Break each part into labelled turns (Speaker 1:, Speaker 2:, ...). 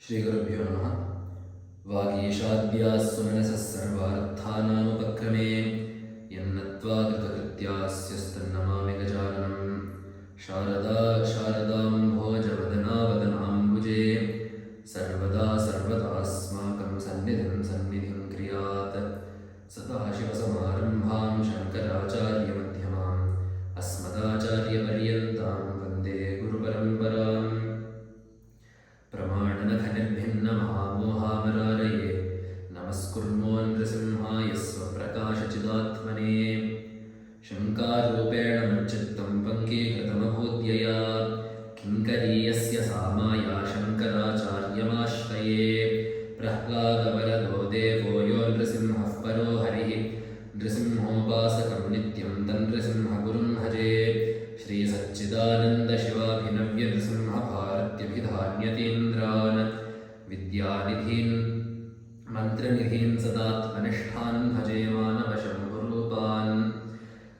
Speaker 1: Shri Gurubhyo Namaha. Vāgīśādhyās sumanasas sarvārtthānāmupakrame yannattvā kritakrityāsyastannamāmi gajananam Sharadām bhojavadana vadanāmbuje sarvada sarvadāsmākam sannidhim kriyāt Sadāśivasamārambhām Shankarācārya madhyamām Asmadācārya paryantām Vande Guru Paramparam प्रमाणनखनिर्भिन्नमहामोहामरारये नमस्कुर्मो नृसिंहाय स्वप्रकाशचिदात्मने शङ्कारूपेण मच्चित्तं पङ्कीकृतमभूद्यया किङ्करीयस्य सामाया शङ्कराचार्यमाश्रये प्रह्लादवरदो देवो यो नृसिंहः परो हरिः नृसिंहोपासकं नित्यं तन्नृसिंहगुरुं भजे श्रीसच्चिदानन्दशिवाभिनव्यनृसिंहभारत्यभिधान्यतीन्द्रान् विद्यानिधीन् मन्त्रनिधीन् सदात्मनिष्ठान् भजे मानवशम्भुरूपान्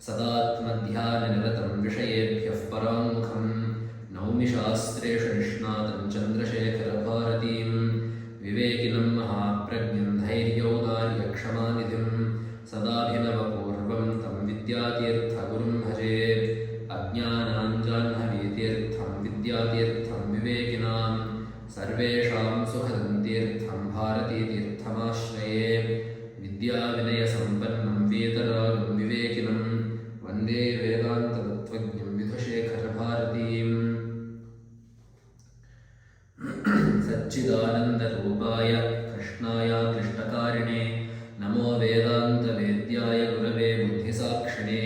Speaker 1: सदात्मध्याननिरतं विषयेभ्यः पराङ्मुखं नौमि शास्त्रेषु निष्णातं चन्द्रशेखरभारतीं विवेकिनं महाप्रज्ञं धैर्यौदार्यक्षमानिधिं सदाभिनवपूर्वं तं विद्यातीर्थगुरुं भजे अज्ञानाञ्जाह्नवीतीर्थं विद्यातीर्थं विवेकिनां सर्वेषां सुखदं तीर्थं भारतीतीर्थमाश्रये विद्याविनयसम्पन्नं वीतरागं विवेकिनं वन्दे वेदान्ततत्त्वज्ञं विधुशेखरभारतीम् सच्चिदानन्दरूपाय कृष्णाय क्लिष्टकारिणे नमो वेदान्तवेद्याय गुरवे बुद्धिसाक्षिणे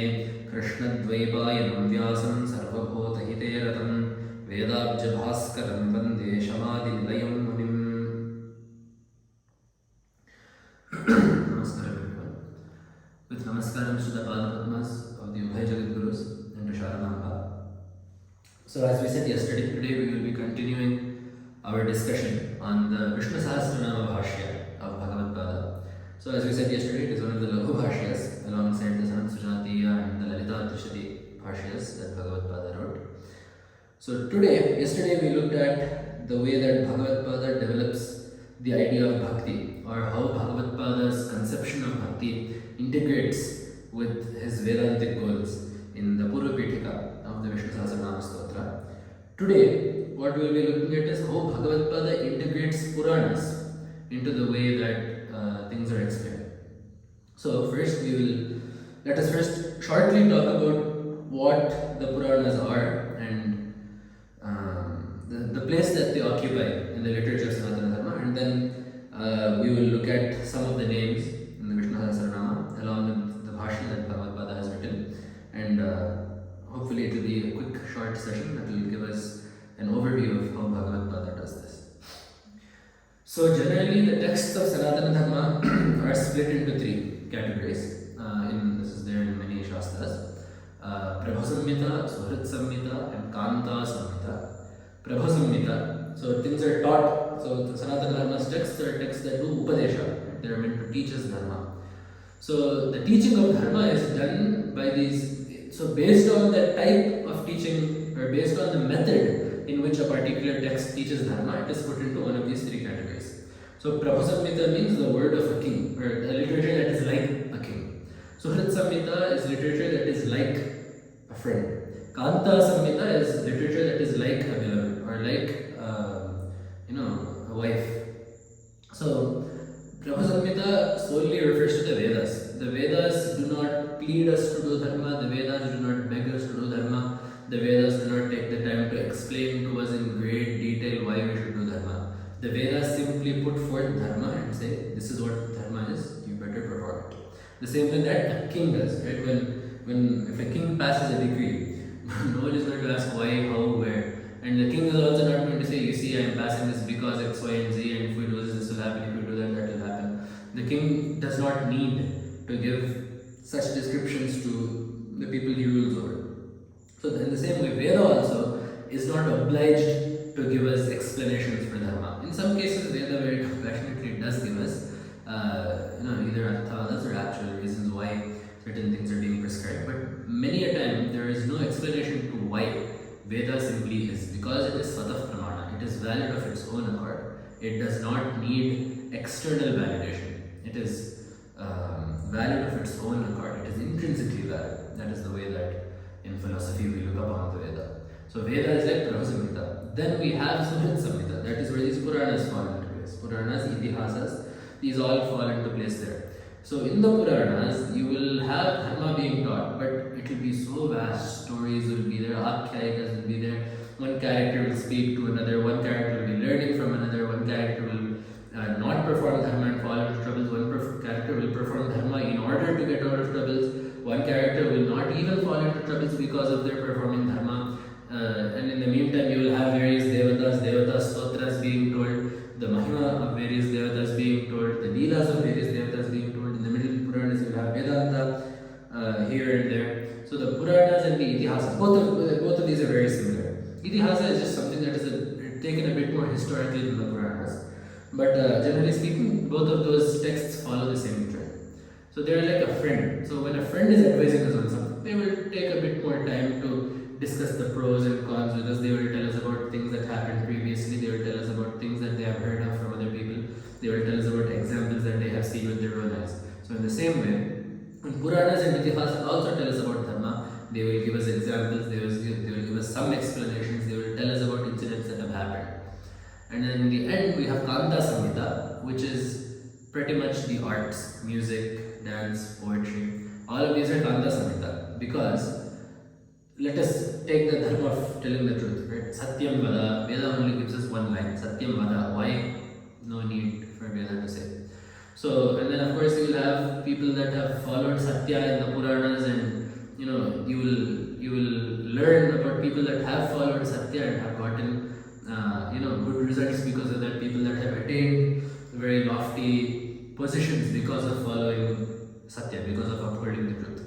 Speaker 1: कृष्णद्वैपायनं व्यासं सर्वभूतहिते रतं वेदाब्जभास्करं वन्दे शमादिनिलयं मुनिम् Namaskar everyone. With namaskaram to the Padmapadmas of the Ubhay Jagadgurus and to Sharanamba. So as we said yesterday, today we will be continuing our discussion on the Vishnusahasranama Bhashya of Bhagavatpada. So as we said yesterday, it is one of the Laghu Bhashyas alongside the Sanat Sujatiya and the Lalita Trishati Bhashyas that Bhagavatpada wrote. So yesterday we looked at the way that Bhagavatpada develops the idea of bhakti, or how Bhagavatpada's conception of bhakti integrates with his Vedantic goals in the Purva Pitika of the Vishnusahasranama Stotra. Today, what we will be looking at is how Bhagavatpada integrates Puranas into the way that things are explained. So let us first shortly talk about what the Puranas are and the place that they occupy in the literature of Sanatana Dharma, and then we will look at some of the names in the Vishnusahasranama along with the Bhashya that Bhagavatpada has written, and hopefully it will be a quick short session that will give us an overview of how Bhagavatpada does this. So generally the texts of Sanatana Dharma are split into three categories. This is there in many Shastras. Prabhasamhita, Suhritsamhita and Kanta Samhita. Prabhasamhita, so things are taught. So the Sanatana Dharma's texts are texts that do Upadesha. They are meant to teach us Dharma. So the teaching of Dharma is done by these. So based on the type of teaching or based on the method in which a particular text teaches Dharma, it is put into one of these three categories. So Prabhasamhita means the word of a king, or the literature that is like a king. Suhritsamhita is literature that is like a friend. Kanta Samhita is literature that is like a beloved, or like a wife. So Prabhasamhita solely refers to the Vedas. The Vedas do not plead us to do Dharma, the Vedas do not beg us to do Dharma, the Vedas do not take the time to explain to us in great detail why we should do Dharma. The Vedas simply put forth Dharma and say, this is what Dharma is, you better perform it. The same way that a king does, right? If a king passes a decree, no one is going to ask why, how, where. And the king is also not going to say, you see, I am passing this because X, Y, and Z, and if we do this, this will happen, if we do that, that will happen. The king does not need to give such descriptions to the people he rules over. So in the same way, Veda also is not obliged to give us explanations for Dharma. In some cases, Veda very compassionately does give us either arthadas or actual reasons why certain things are being prescribed. But many a time, there is no explanation to why Veda simply is, because it is Svatah Pramana. It is valid of its own accord. It does not need external validation. It is valid of its own accord. It is intrinsically valid. That is the way that in philosophy we look upon the Veda. So Veda is like Prabhu Samhita. Then we have Smrit Samhita. That is where these Puranas fall into place. Puranas, Itihasas, these all fall into place there. So in the Puranas, you will have Dharma being taught, but it will be so vast. Stories will be there, Akhyayikas will be there. One character will speak to another, one character will be learning from another, one character will not perform Dharma and fall into troubles, one character will perform Dharma in order to get out of troubles, one character will not even fall into troubles because of their performing Dharma. And in the meantime, you will have various Devata stotras being told, the Mahima of various Devatas being told, the Leelas of various Devatas being told. In the middle Puranas, you will have Vedanta here and there. So the Puranas and the Itihasas, both of these are very similar. Itihasa is just something that is taken a bit more historically than the Puranas. But generally speaking, both of those texts follow the same trend. So they are like a friend. So when a friend is advising us on something, they will take a bit more time to discuss the pros and cons with us. They will tell us about things that happened previously. They will tell us about things that they have heard of from other people. They will tell us about examples that they have seen with their own eyes. So in the same way, when Puranas and Itihas also tell us about Dharma, they will give us examples, they will give us some explanations, they will tell us about incidents that have happened. And then in the end, we have Kanta Samhita, which is pretty much the arts, music, dance, poetry. All of these are Kanta Samhita because let us take the dharma of telling the truth, right? Satyam Vada, Veda only gives us one line, Satyam Vada. Why? No need for Veda to say. So, and then of course you will have people that have followed Satya in the Puranas, and you will learn about people that have followed Satya and have gotten good results because of that, people that have attained very lofty positions because of following Satya, because of upholding the truth.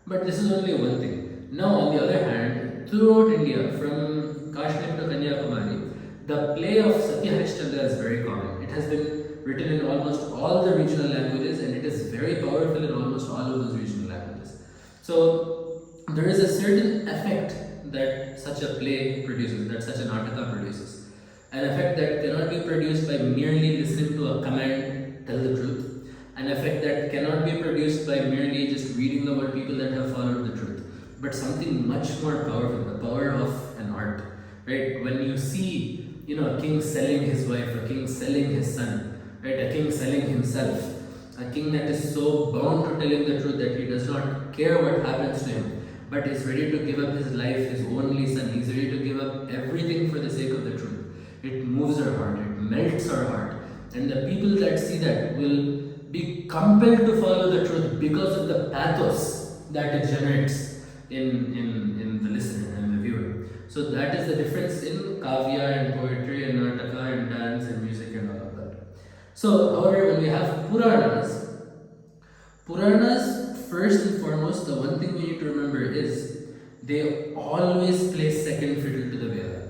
Speaker 1: But this is only one thing. Now, on the other hand, throughout India, from Kashmir to Kanyakumari, the play of Satya Harishchandra is very common. It has been written in almost all the regional languages, and it is very powerful in almost all of those regional languages. So, there is a certain effect that such a play produces, that such a Nataka produces. An effect that cannot be produced by merely listening to a command, tell the truth. An effect that cannot be produced by merely just reading about people that have followed the truth. But something much more powerful, the power of an art. Right? When you see, a king selling his wife, a king selling his son, right? A king selling himself, a king that is so bound to telling the truth that he does not care what happens to him, but is ready to give up his life, his only son. He's ready to give up everything for the sake of the truth. It moves our heart, it melts our heart. And the people that see that will be compelled to follow the truth because of the pathos that it generates in the listener and the viewer. So that is the difference in kavya and poetry and nataka and dance and music and all of that. So, however, when we have Puranas, first and foremost, the one thing we need to remember is they always play second fiddle to the Veda.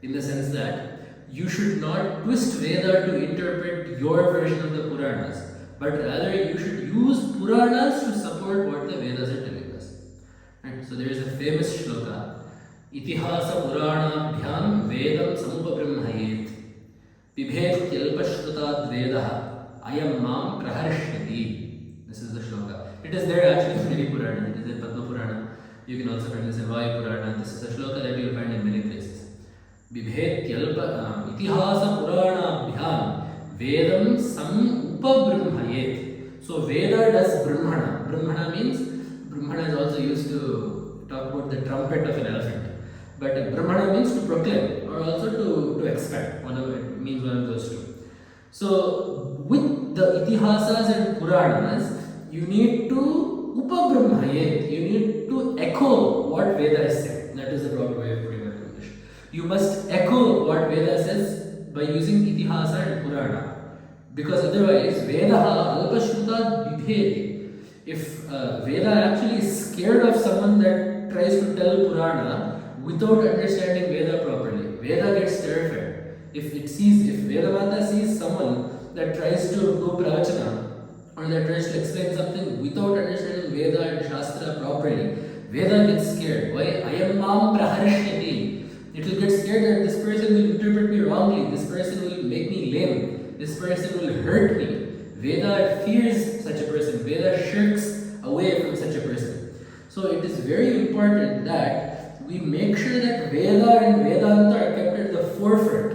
Speaker 1: In the sense that you should not twist Veda to interpret your version of the Puranas, but rather you should use Puranas to support what the Vedas are telling us. Right? So there is a famous shloka, Itihasa Puranabhyam Vedam Samupabrahmayet Pibhet Yalpashrutat Vedaha Ayam Mam Praharshyati. This is the shloka. It is there actually in many Puranas. It is in Padma Purana. You can also find this in Vayu Purana. This is a shloka that you will find in many places. Bibhet Itihasa Puranabhyam Vedam Samupabrahmayet. So Veda does Brahmana. Brahmana is also used to talk about the trumpet of an elephant. But Brahmana means to proclaim or also to expand. It means one of those two. So with the Itihasas and Puranas, you need to Upabrahmayet. You need to echo what Veda is saying. That is the proper way of putting it in English. You must echo what Veda says by using Itihasa and Purana. Because otherwise, Vedaha Alpashruta Bibheti. If Veda actually is scared of someone that tries to tell Purana without understanding Veda properly, Veda gets terrified. If Veda Mata sees someone that tries to do pravachana or that tries to explain something without understanding Veda and Shastra properly, Veda gets scared. Why? Ayam mam praharishyati. It will get scared that this person will interpret me wrongly, this person will make me lame, this person will hurt me. Veda fears such a person, Veda shirks away from such a person. So it is very important that we make sure that Veda and Vedanta are kept at the forefront,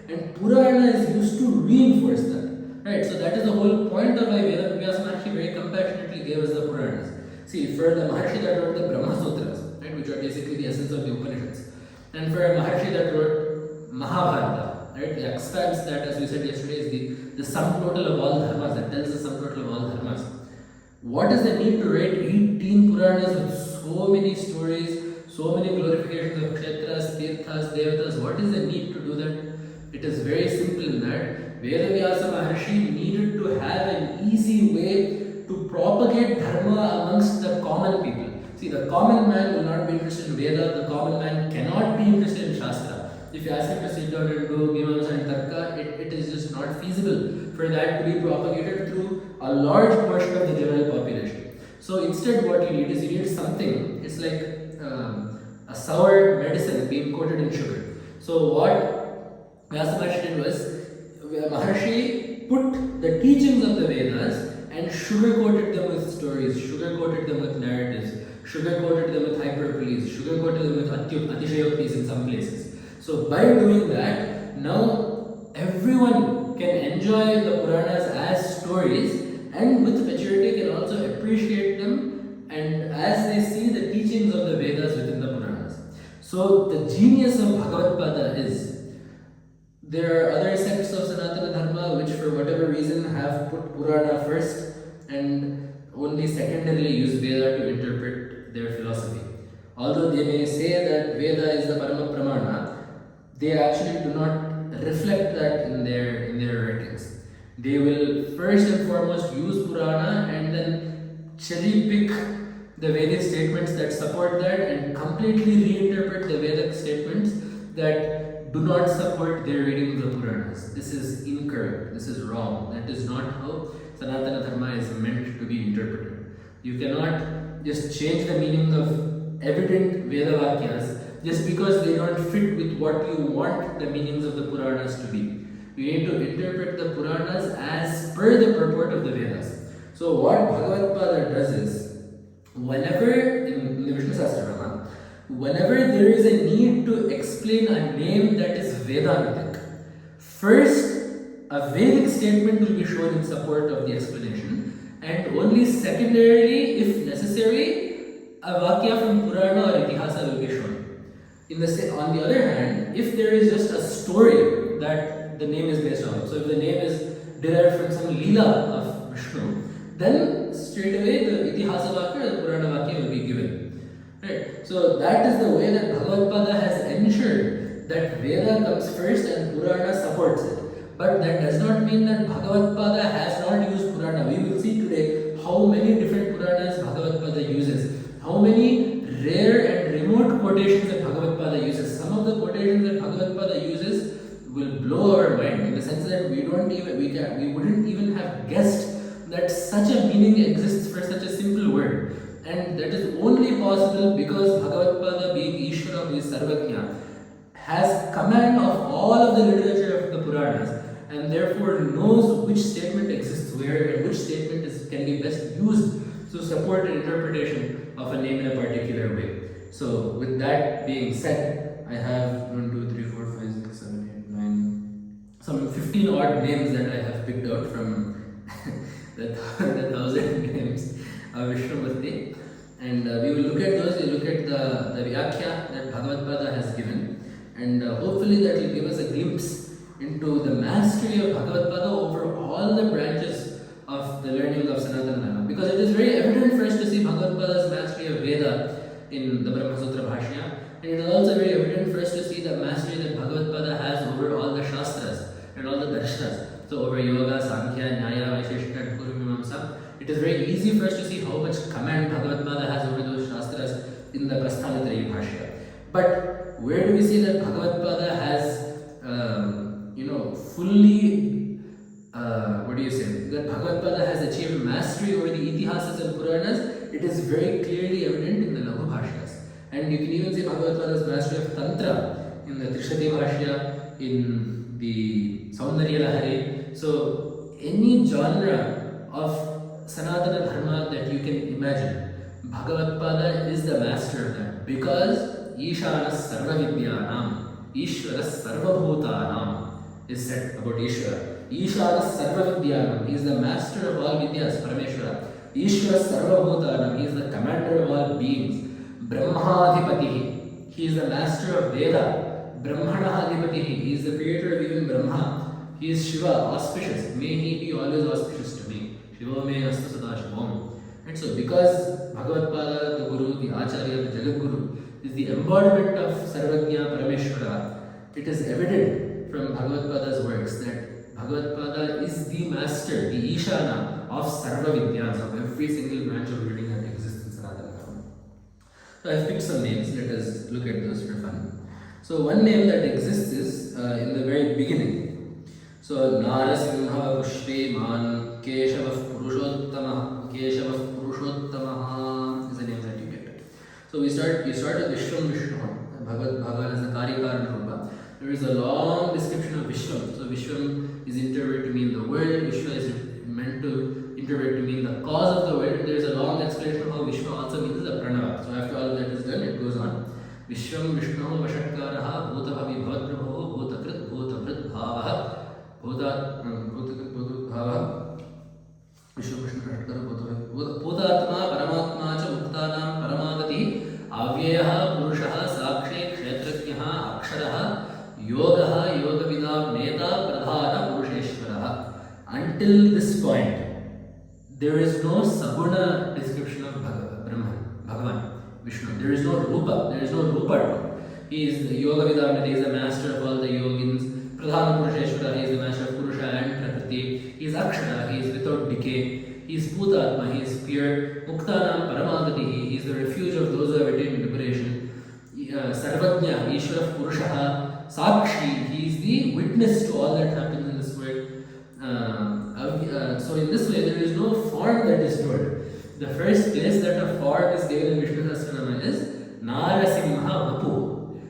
Speaker 1: and Purana is used to reinforce that. Right, so that is the whole point of why Veda Vyasa Maharshi very compassionately gave us the Puranas. See, for the Maharshi that wrote the Brahma Sutras, right, which are basically the essence of the Upanishads, and for a Maharshi that wrote Mahabharata, right, the expanse that, as we said yesterday, is the sum total of all dharmas, that tells the sum total of all dharmas. What is the need to write 18 Puranas with so many stories, so many glorifications of Kshetras, Tirthas, Devatas? What is the need to do that? It is very simple in that Vedavyasa Maharshi needed to have an easy way to propagate dharma amongst the common people. See, the common man will not be interested in Veda, the common man cannot be interested in Shastra. If you ask him to sit down and do Mimamsa and Tarka, it is just not feasible for that to be propagated through a large portion of the general population. So instead what you need something, it's like a sour medicine being coated in sugar. So what Vyasa Maharshi did was, Maharshi put the teachings of the Vedas and sugar-coated them with stories, sugar-coated them with narratives, sugar-coated them with hyperboles, sugar-coated them with atishayoktis in some places. So by doing that, now everyone can enjoy the Puranas as stories, and with maturity can also appreciate them, and as they see the teachings of the Vedas within the Puranas. So the genius of Bhagavatpada is, there are other sects of Sanatana Dharma which for whatever reason have put Purana first and only secondarily use Veda to interpret their philosophy. Although they may say that Veda is the Parama Pramana, they actually do not reflect that in their writings. They will first and foremost use Purana and then cherry pick the Vedic statements that support that and completely reinterpret the Vedic statements that do not support their reading of the Puranas. This is incorrect. This is wrong. That is not how Sanatana Dharma is meant to be interpreted. You cannot just change the meaning of evident Veda Vakyas just because they don't fit with what you want the meanings of the Puranas to be. You need to interpret the Puranas as per the purport of the Vedas. So what Bhagavatpada does is, whenever in the Vishnusahasranama, whenever there is a need to explain a name that is Vedantic, first a Vedic statement will be shown in support of the explanation, and only secondarily, if necessary, a Vakya from Purana or Itihasa will be shown. On the other hand, if there is just a story that the name is based on, so if the name is derived from some Leela of Vishnu, then straight away the Itihasa Vakya or the Purana Vakya will be given. Right. So that is the way that Bhagavatpada has ensured that Veda comes first and Purana supports it. But that does not mean that Bhagavatpada has not used Purana. We will see today how many different Puranas Bhagavatpada uses, how many rare and remote quotations that Bhagavatpada uses. Some of the quotations that Bhagavatpada uses will blow our mind in the sense that we wouldn't even have guessed that such a meaning exists for such a simple word. And that is only possible because Bhagavatpada, being Ishvara, who is Sarvajna, has command of all of the literature of the Puranas and therefore knows which statement exists where and which statement can be best used to support an interpretation of a name in a particular way. So, with that being said, I have 1, 2, 3, 4, 5, 6, 7, 8, 9, some 15 odd names that I have picked out from the 1,000 names of Vishnumurti, and we will look at those. We will look at the Vyakhya that Bhagavatpada has given, and hopefully that will give us a glimpse into the mastery of Bhagavatpada over all the branches of the learning of Sanatana Dharma. Because it is very evident for us to see Bhagavatpada's mastery of Veda in the Brahma Sutra Bhashya, and it is also very evident for us to see the mastery that Bhagavatpada has over all the Shastras and all the Darshanas. So over Yoga, Sankhya, Nyaya, Vaisheshika, and Purvamamsa. It is very easy for us to see how much command Bhagavatpada has over those Shastras in the Prasthanatrayi Bhashya. But where do we see that Bhagavatpada has, fully, that Bhagavatpada has achieved mastery over the Itihasas and Puranas? It is very clearly evident in the Laghu Bhashyas. And you can even see Bhagavatpada's mastery of Tantra in the Trishati Bhashya, in the Saundarya Lahari. So any genre of Sanatana Dharma that you can imagine, Bhagavatpada is the master of that, because Ishanas Sarva Vidyanam, Ishvaras Sarva Bhutanam is said about Ishvara. Ishanas Sarva Vidyanam, he is the master of all Vidyas, Parameshwara. Ishvaras Sarva Bhutanam, he is the commander of all beings. Brahmadhipatihi, he is the master of Veda. Brahmana Adhipatihi, he is the creator of even Brahma. He is Shiva, auspicious. May he be always auspicious to me. Shiva me asta sada shivam. And so, because Bhagavatpada, the Guru, the Acharya, the Jagadguru, is the embodiment of Sarvajna Parameshwara, it is evident from Bhagavatpada's works that Bhagavatpada is the master, the Ishana of Sarva Vidyas, of every single branch of learning that exists in Sanatana Dharma. So, I have picked some names, let us look at those for fun. So, one name that exists is in the very beginning. So, Narasimha Pushpeman Keshavah Purushottama is the name that you get. So we start with Vishwam Vishnu. Bhagavan has the Karikaran Rupa. There is a long description of Vishwam. So Vishwam is interpreted to mean the world. Vishwa is meant to interpret to mean the cause of the world. There is a long explanation of how Vishwa also means the Pranava. So after all of that is done, it goes on. Vishwam Vishnu Vashatkaraha Bhutavavi Bhavadrabho Bhutakrit Bhutavrit Bhavaha Bhutakrit Bhavaha Vishnu Vishnu Vashatkara Bhutatma Paramatma Cha Muktanam Paramagati Avyaha Purushaha Sakshe Kshetrajnaha Aksharaha Yogaha Yogavidam Neta Pradhana Purusheshwaraha. Until this point, there is no Saguna description of Bhagavan, Vishnu. There is no Rupa, He is the Yogavidam, he is the master of all the yogins. Pradhana Purusheshwara, he is the master of Purusha and Prakriti. He is Akshara, he is without decay. He is Bhutatma, he is pure. Muktanam Paramagati, he is the refuge of those who have attained liberation. Sarvajna, Ishvara Purushaha, Sakshi, he is the witness to all that happens in this world. So in this way, there is no form that is told. The first place that a form is given in Vishnusahasranama is Narasimha Vapu.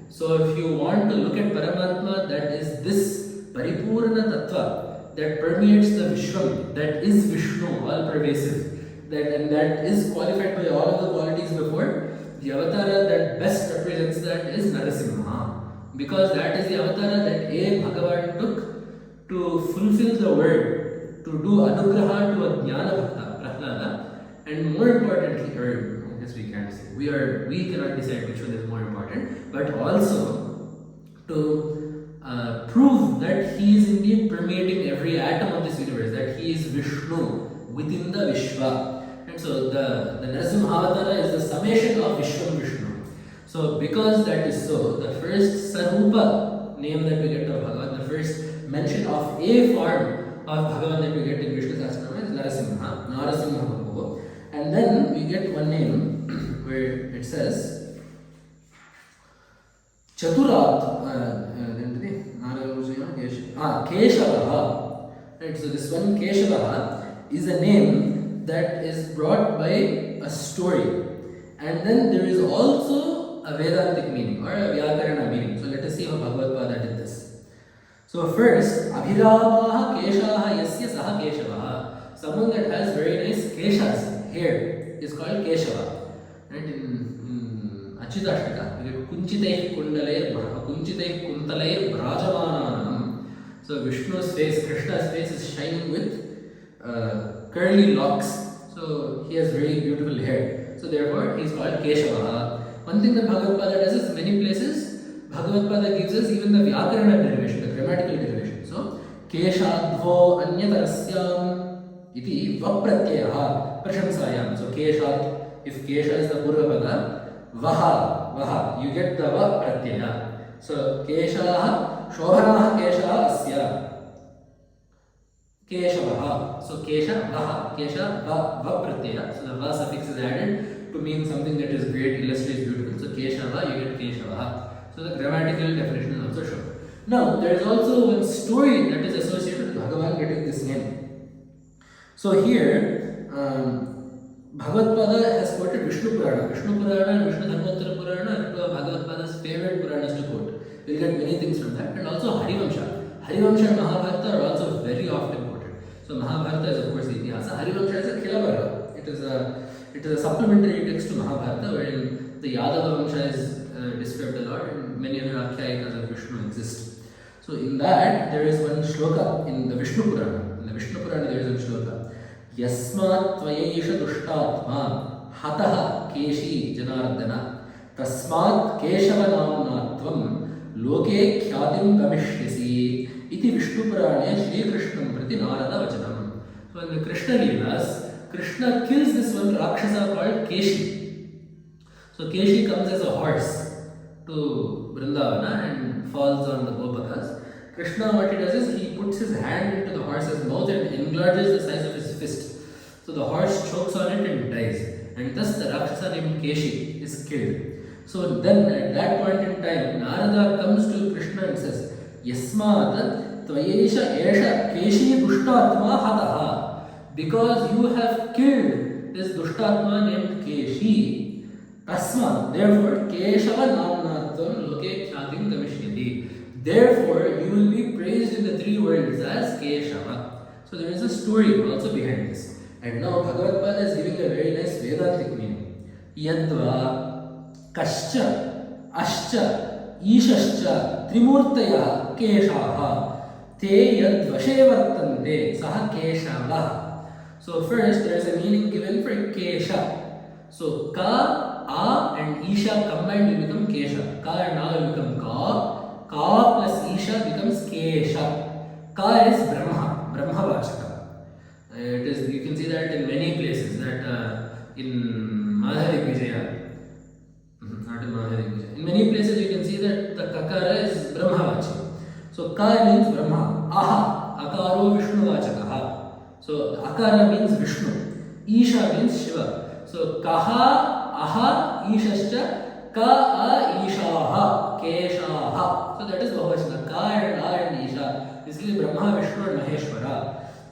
Speaker 1: So if you want to look at Paramatma, that is this Paripurna Tattva that permeates the Vishwam, that is Vishnu, all pervasive, and that is qualified by all of the qualities before. The avatara that best represents that is Narasimha, because that is the avatara that Bhagavan took to fulfill the word, to do anugraha to a jnana bhakta, Prahlada, and more importantly, or I guess we can't say, we cannot decide which one is more important, but also to prove that he is indeed permeating every atom of this universe, that he is Vishnu within the Vishwa. And so the Narasimha Avatara is the summation of Vishwam Vishnu. So because that is so, the first Sarupa name that we get of Bhagavan, the first mention of a form of Bhagavan that we get in Vishnusahasranama is Narasimha, Narasimha Bhagavan. And then we get one name where it says Chaturat, Keshavaha. Right, so this one Keshavaha is a name that is brought by a story. And then there is also a Vedantic meaning or a Vyakarana meaning. So let us see how Bhagavatpada did this. So first, Abhiramaha Keshaha Yasya Saha Keshavaha. Someone that has very nice Keshas, hair, is called Keshava. And in Achyutashtaka, we get Kunchiteh Kuntalair Brajamananam. So Vishnu's face, Krishna's face is shining with curly locks. So he has very beautiful hair. So therefore, he is called Keshava. One thing that Bhagavatpada does is many places, Bhagavatpada gives us even the Vyakarana derivation, the grammatical derivation. So, Keshadvo Anyatarasyam iti Vapratyaha Prashamsayam. So, Keshat, if Kesha is the Purvapada, Vaha, you get the Vapratyaya. So, Keshaha, Shobhanaha Keshaha Asya. Keshavaha. So, Kesha, Vaha, Kesha, Vapratyaya. So, the Va suffix is added to mean something that is great, illustrious, beautiful. So, Keshava, you get Keshavaha. So the grammatical definition is also shown. Now, there is also one story that is associated with Bhagavan getting this name. So here, Bhagavatpada has quoted Vishnu Purana. Vishnu Purana and Vishnu Dharmottara Purana are two of Bhagavatpada's favorite Puranas to quote. we'll get many things from that. And also Harivamsha. Harivamsha and Mahabharata are also very often quoted. So Mahabharata is of course the Itihasa. Harivamsha is a Khilabara. It is a supplementary text to Mahabharata wherein the Yadava Vamsha is described a lot and many other Akhyayikas of Vishnu exist. So in that there is one shloka in the Vishnu Purana. In the Vishnu Purana there is one shloka. Yasmat Tvayaisha Dushtatma Hataha Keshi Janardana Tasmat Keshava Namnatvam Loke Khyatim Gamishyasi Iti Vishnu Purane Shri Krishnam Prati Narada Vachanam. So in the Krishna Leelas, Krishna kills this one Rakshasa called Keshi. So Keshi comes as a horse to Vrindavana and falls on the Gopakas. Krishna, what he does is he puts his hand into the horse's mouth and enlarges the size of his fist. So the horse chokes on it and dies. And thus the Rakshasa named Keshi is killed. So then at that point in time, Narada comes to Krishna and says, Yasmat Tvayesha Esha Keshi Dushtatma Hataha. Because you have killed this Dushtatma named Keshi, Tasma, therefore, Keshava Namnatvam Loke Khyatim Gamishyati. Therefore, you will be praised in the three worlds as Keshava. So there is a story also behind this. And now Bhagavatpada is giving a very nice Vedantic meaning. Yadva Kascha Ascha Ishascha Trimurtaya Keshaha Te Yadvashe Vartante Saha Keshava. So first there is a meaning given for Kesha. So Ka, A and Isha combined will become Kesha. Ka and A will become Ka. Ka plus Isha becomes Kesha. Ka is Brahma, Brahmavachaka. It is, you can see that in many places, that in Madhavik Vijaya, not in Madhavik Vijaya, in many places you can see that the Kakara is Brahmavachi. So Ka means Brahma, Aha, Akaro Vishnuvachakaha. So Akara means Vishnu, Isha means Shiva. So Kaha, Aha, Ishascha, Ka, A, Ishaha, Keshaha. So that is Bahuvachana. Ka and A and Isha. Basically Brahma, Vishnu and Maheshwara.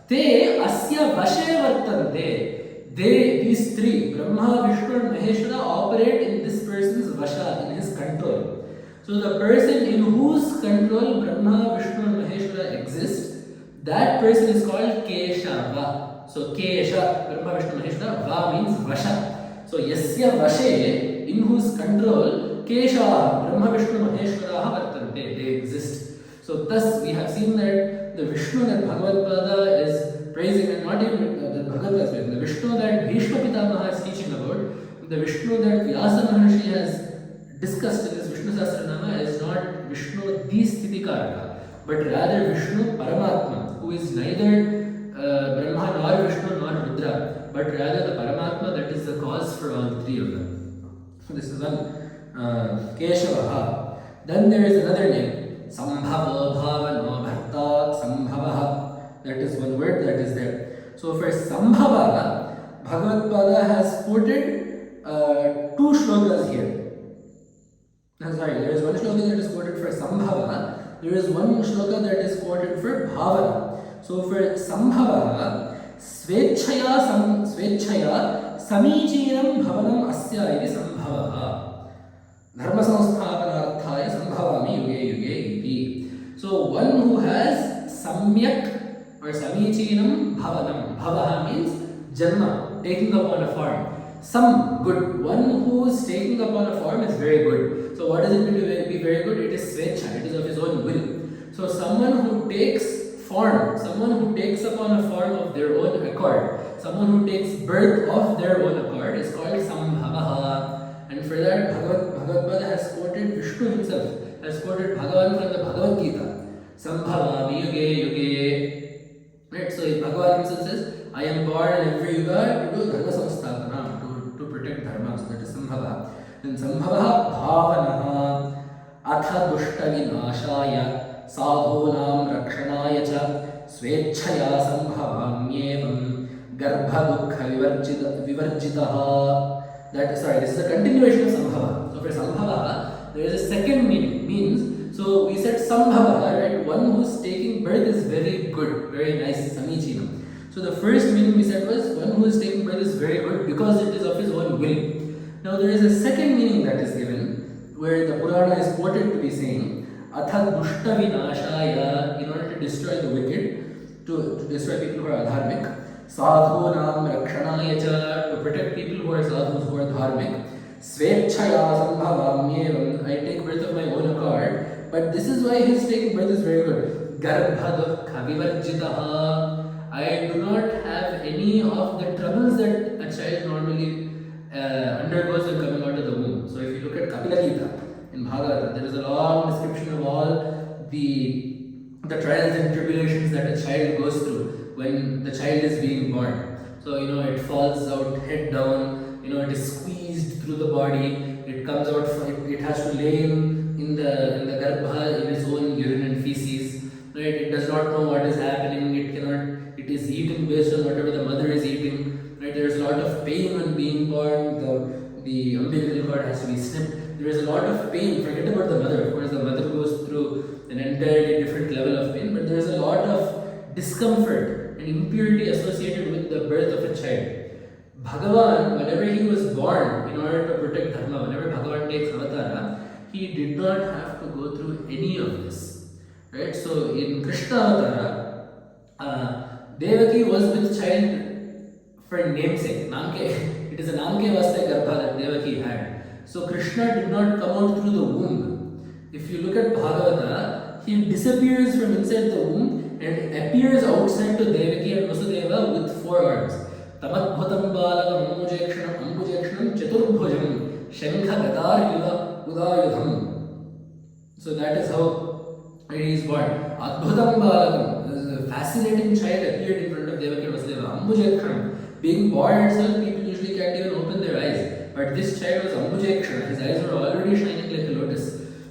Speaker 1: Te asya vashe vartante. These three, Brahma, Vishnu and Maheshwara, operate in this person's vasha, in his control. So the person in whose control Brahma, Vishnu and Maheshwara exist, that person is called Keshava. So Kesha, Brahma, Vishnu, Maheshwara, Va means vasha. So yasya vashe, in whose control Kesha, Brahma, Vishnu, Maheshwara vartante, they exist. So thus we have seen that the Vishnu that Bhagavatpada is praising, and not even the Bhagavatpada is praising, the Vishnu that Bhishma Pitamaha is teaching about, the Vishnu that Vyasa Maharshi has discussed in this Vishnusahasranama is not Vishnu the Sthitikaraka, but rather Vishnu Paramatma, who is neither Brahma nor Vishnu nor Rudra, but rather the Paramatma that is the cause for all three of them. So this is one Keshavaha. Then there is another name, Sambhava Bhavano Bharta Sambhavaha. That is one word that is there. So for Sambhava, Bhagavatpada has quoted two shlokas here. Sorry, there is one shloka that is quoted for Sambhava. There is one shloka that is quoted for Bhavana. So for Sambhava, Svechaya Samichinam Bhavanam Asya iti Sambhavaha. Dharma Samsthapanarthaya Sambhavami Yuge Yuge iti. So one who has Samyak or Samichinam Bhavanam. Bhavaha means Janma, taking upon a form. Some good. One who is taking upon a form is very good. So what does it mean to be very good? It is Svecha, it is of his own will. So someone who takes form, someone who takes upon a form of their own accord, someone who takes birth of their own accord is called Sambhavaha. And for that, Bhagavatpada has quoted Vishnu himself, has quoted Bhagavan from the Bhagavad Gita. Sambhavami yuge yuge. Right? So Bhagavan himself says, I am born in every yuga to do dharma samsthapana, to protect dharma. So that is Sambhava. Then Sambhavaha bhavanaha atha dushta vinashaya sadhunam rakshanaya cha svechaya sambhavamyevam garbha dukkha vivarjitaha. This is a continuation of Sambhava. So for Sambhava, there is a second meaning. Means, so we said Sambhava, right? One who's taking birth is very good, very nice, samichinam. So the first meaning we said was one who is taking birth is very good because it is of his own will. Now there is a second meaning that is given, where the Purana is quoted to be saying, Atha dushta vinashaya, in order to destroy the wicked, to destroy people who are adharmic. Sadhunam rakshanaya cha, to protect people who are sadhus, who are dharmic. Svechaya sambhavamyevam, I take birth of my own accord. But this is why his taking birth is very good. Garbha dukha vivarjitaha, I do not have any of the troubles that a child normally undergoes when coming out of the womb. So if you look at Kapila Gita in Bhagavata, there is a long description of all the trials and tribulations that a child goes through when the child is being born. So it falls out head down, it is squeezed through the body, it comes out, it has to lay in the garbha in its own urine and feces, right? It does not know what is happening, it is eaten based on whatever the mother is eating, right? There is a lot of pain when being born, the umbilical cord has to be snipped, there is a lot of pain. Forget about the mother, of course the mother goes through an entirely different level of pain, but there is a lot of discomfort and impurity associated with the birth of a child. Bhagavan, whenever he was born, in order to protect Dharma, whenever Bhagavan takes avatara, he did not have to go through any of this. Right? So in Krishna avatara, Devaki was with child for namesake. Namke, it is a namke vaste garbha that Devaki had. So Krishna did not come out through the womb. If you look at Bhagavata, he disappears from inside the womb and appears outside to Devaki and Vasudeva with 4 arms. Tamadbhutam balagam ambujekshanam chaturbhujam shankha gadar udayudham. So that is how he is born. Adbhutam balagam, a fascinating child appeared in front of Devaki and Vasudeva. Ambujekshanam, being born itself, people usually can't even open their eyes. But this child was ambujekshana, his eyes were already shining like a lotus.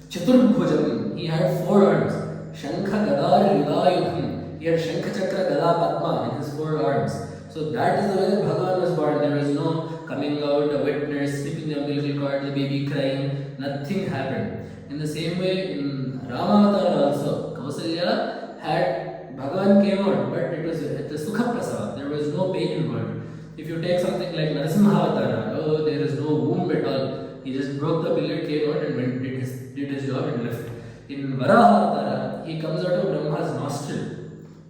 Speaker 1: Chaturbhujam, he had 4 arms. Shankha gadar udayudham, he had shankha chakra gada padma in his 4 arms. So that is the way that Bhagavan was born. There was no coming out, a wet nurse, snipping the umbilical cord, the baby crying, nothing happened. In the same way, in Ramavatar also, Kausalya had, Bhagavan came out, but it was at the Sukha Prasava, there was no pain involved. If you take something like Narasimhavatara, there is no womb at all. He just broke the pillar, came out and went, did his job and left. In Varahavatara, he comes out of Brahma's nostril.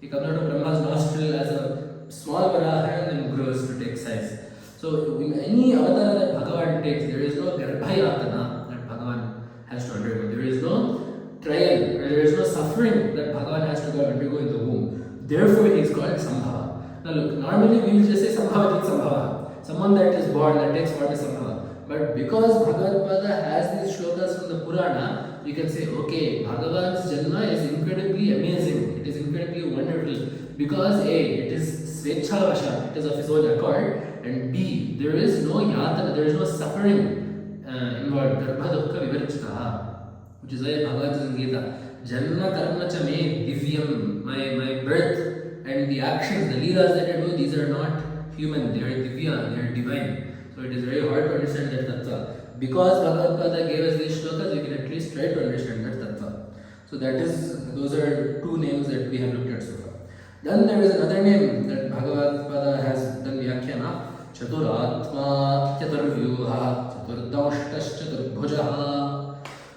Speaker 1: He comes out of Brahma's nostril as a small varaha and then grows to take size. So in any avatar that Bhagavan takes, there is no garbhayatana that Bhagavan has to undergo. There is no trial, or there is no suffering that Bhagavan has to undergo in the womb. Therefore he is called Sambhava. Now look, normally we will just say Sambhava, Sambhava. Someone that is born, that takes form is Sambhava. But because Bhagavatpada has these shlokas from the Purana, we can say, okay, Bhagavan's Janma is incredibly amazing. It is incredibly wonderful. Because A, it is Svechhavasha, it is of his own accord, and B, there is no yatana, there is no suffering involved. Garbha dukha vivarjitaha, which is why Bhagavan says in Gita, Janma karma cha me divyam, my birth and the actions, the leelas that I do, these are not human, they are divya, they are divine. So it is very hard to understand that tattva. Because Bhagavatpada gave us these shlokas, we can at least try to understand that tattva. So those are 2 names that we have looked at so far. Then there is another name that Bhagavatpada has done Vyakhyana, Chaturatma, Chaturvyuha, Chaturdamashtash, Chaturbhujaha.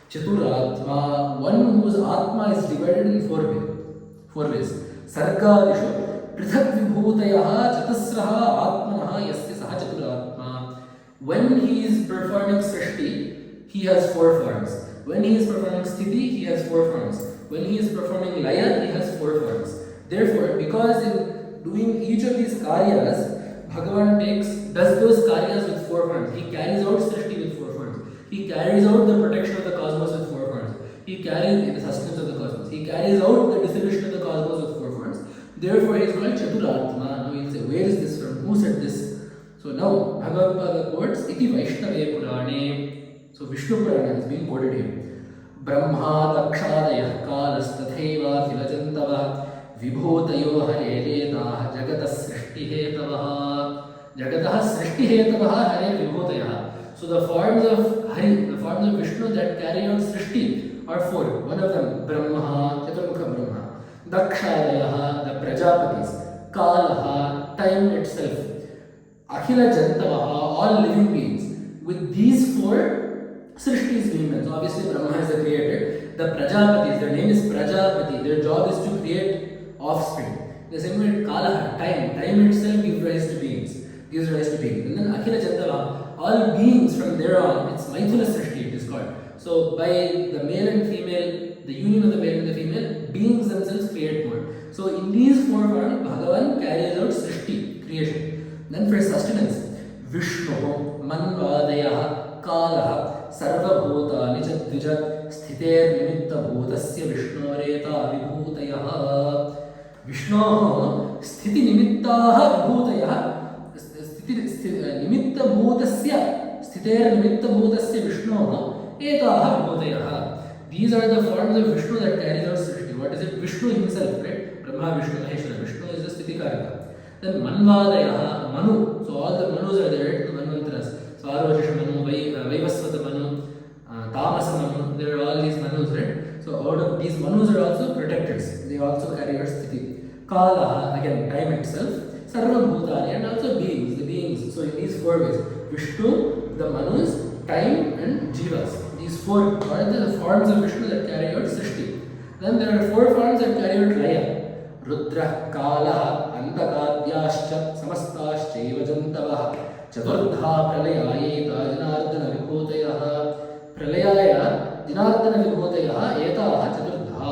Speaker 1: Chaturatma, one whose Atma is divided in 4 ways. Sargadishu, Prithak Vibhutayaha, Chatasraha, Atmanaha, Yasya Saha Chaturatma. When he is performing Srishti, he has 4 forms. When he is performing Sthiti, he has 4 forms. When he is performing Laya, he has 4 forms. Therefore, because in doing each of these karyas, Bhagavan does those karyas with 4 forms. He carries out Srishti with 4 forms. He carries out the protection of the cosmos with 4 forms. He carries the sustenance of the cosmos. He carries out the dissolution of the cosmos with 4 forms. Therefore, he is called Chaturatma. Now we will say, where is this from? Who said this? So now, Bhagavapada quotes, Iti Vaishnave Purane. So Vishnu Purana is being quoted here. Brahma Dakshadayah Kalastatheva Khilajantava Vibhotayo Hare Vedah Jagatah Srishtihetavah. Jagatah Srishtihetavah Hare Vibhotayah. So the forms of Hari, the forms of Vishnu that carry out Srishti are 4. One of them, Brahma, Chaturmukha Brahma. Dakshadayah, the Prajapatis. Kalaha, time itself. Akhila Jantavaha, all living beings. With these 4, Srishti is being done. So obviously Brahma is the creator. The Prajapatis, their name is Prajapati. Their job is to create offspring. The same way Kala, time itself gives rise to beings. And then Akhila Jantava, all beings from there on, it's Maithuna Srishti, it is called. So by the male and female, the union of the male and the female, beings themselves create more. So in these four forms, Bhagavan carries out Srishti, creation. Then for sustenance, Vishnu, Manvadaya, Kala, Sarvabhuta, Nijadvija, Sthiter, Nimitta Bhutasya, Vishnoreta, Vibhutaya. Vishnu, Sthiti Nimittaha, Vibhutaya. Nimitta Bhutasya, Sthiter Nimitta Bhutasya Vishnu, Etaha Vibhutaya. These are the forms of Vishnu that carries out Srishti. What is it? Vishnu himself, right? Brahma, Vishnu, Maheshwara. Vishnu is the Sthitikarika. Then Manvadaya, Manu. So all the Manus are there, right? The Manvantras. So Arvajisha Manu, Vaivasvata Manu, Tamasa Manu. There are all these Manus, right? So out of these Manus are also protectors. They also carry out Sthiti. Kala, again, time itself. Sarvabhutani, and also beings, the beings. So in these four ways, Vishnu, the Manus, time and Jivas. These four are the forms of Vishnu that carry out Srishti. Then there are four forms that carry out Laya. Rudra, Kala, Andakadyascha, Samastascha, Jantavah, Chaturdha, Pralayayeta, Janardana Vibhutayah, Pralayaya, Janardana Vibhutayah, Etaha, Chaturdha.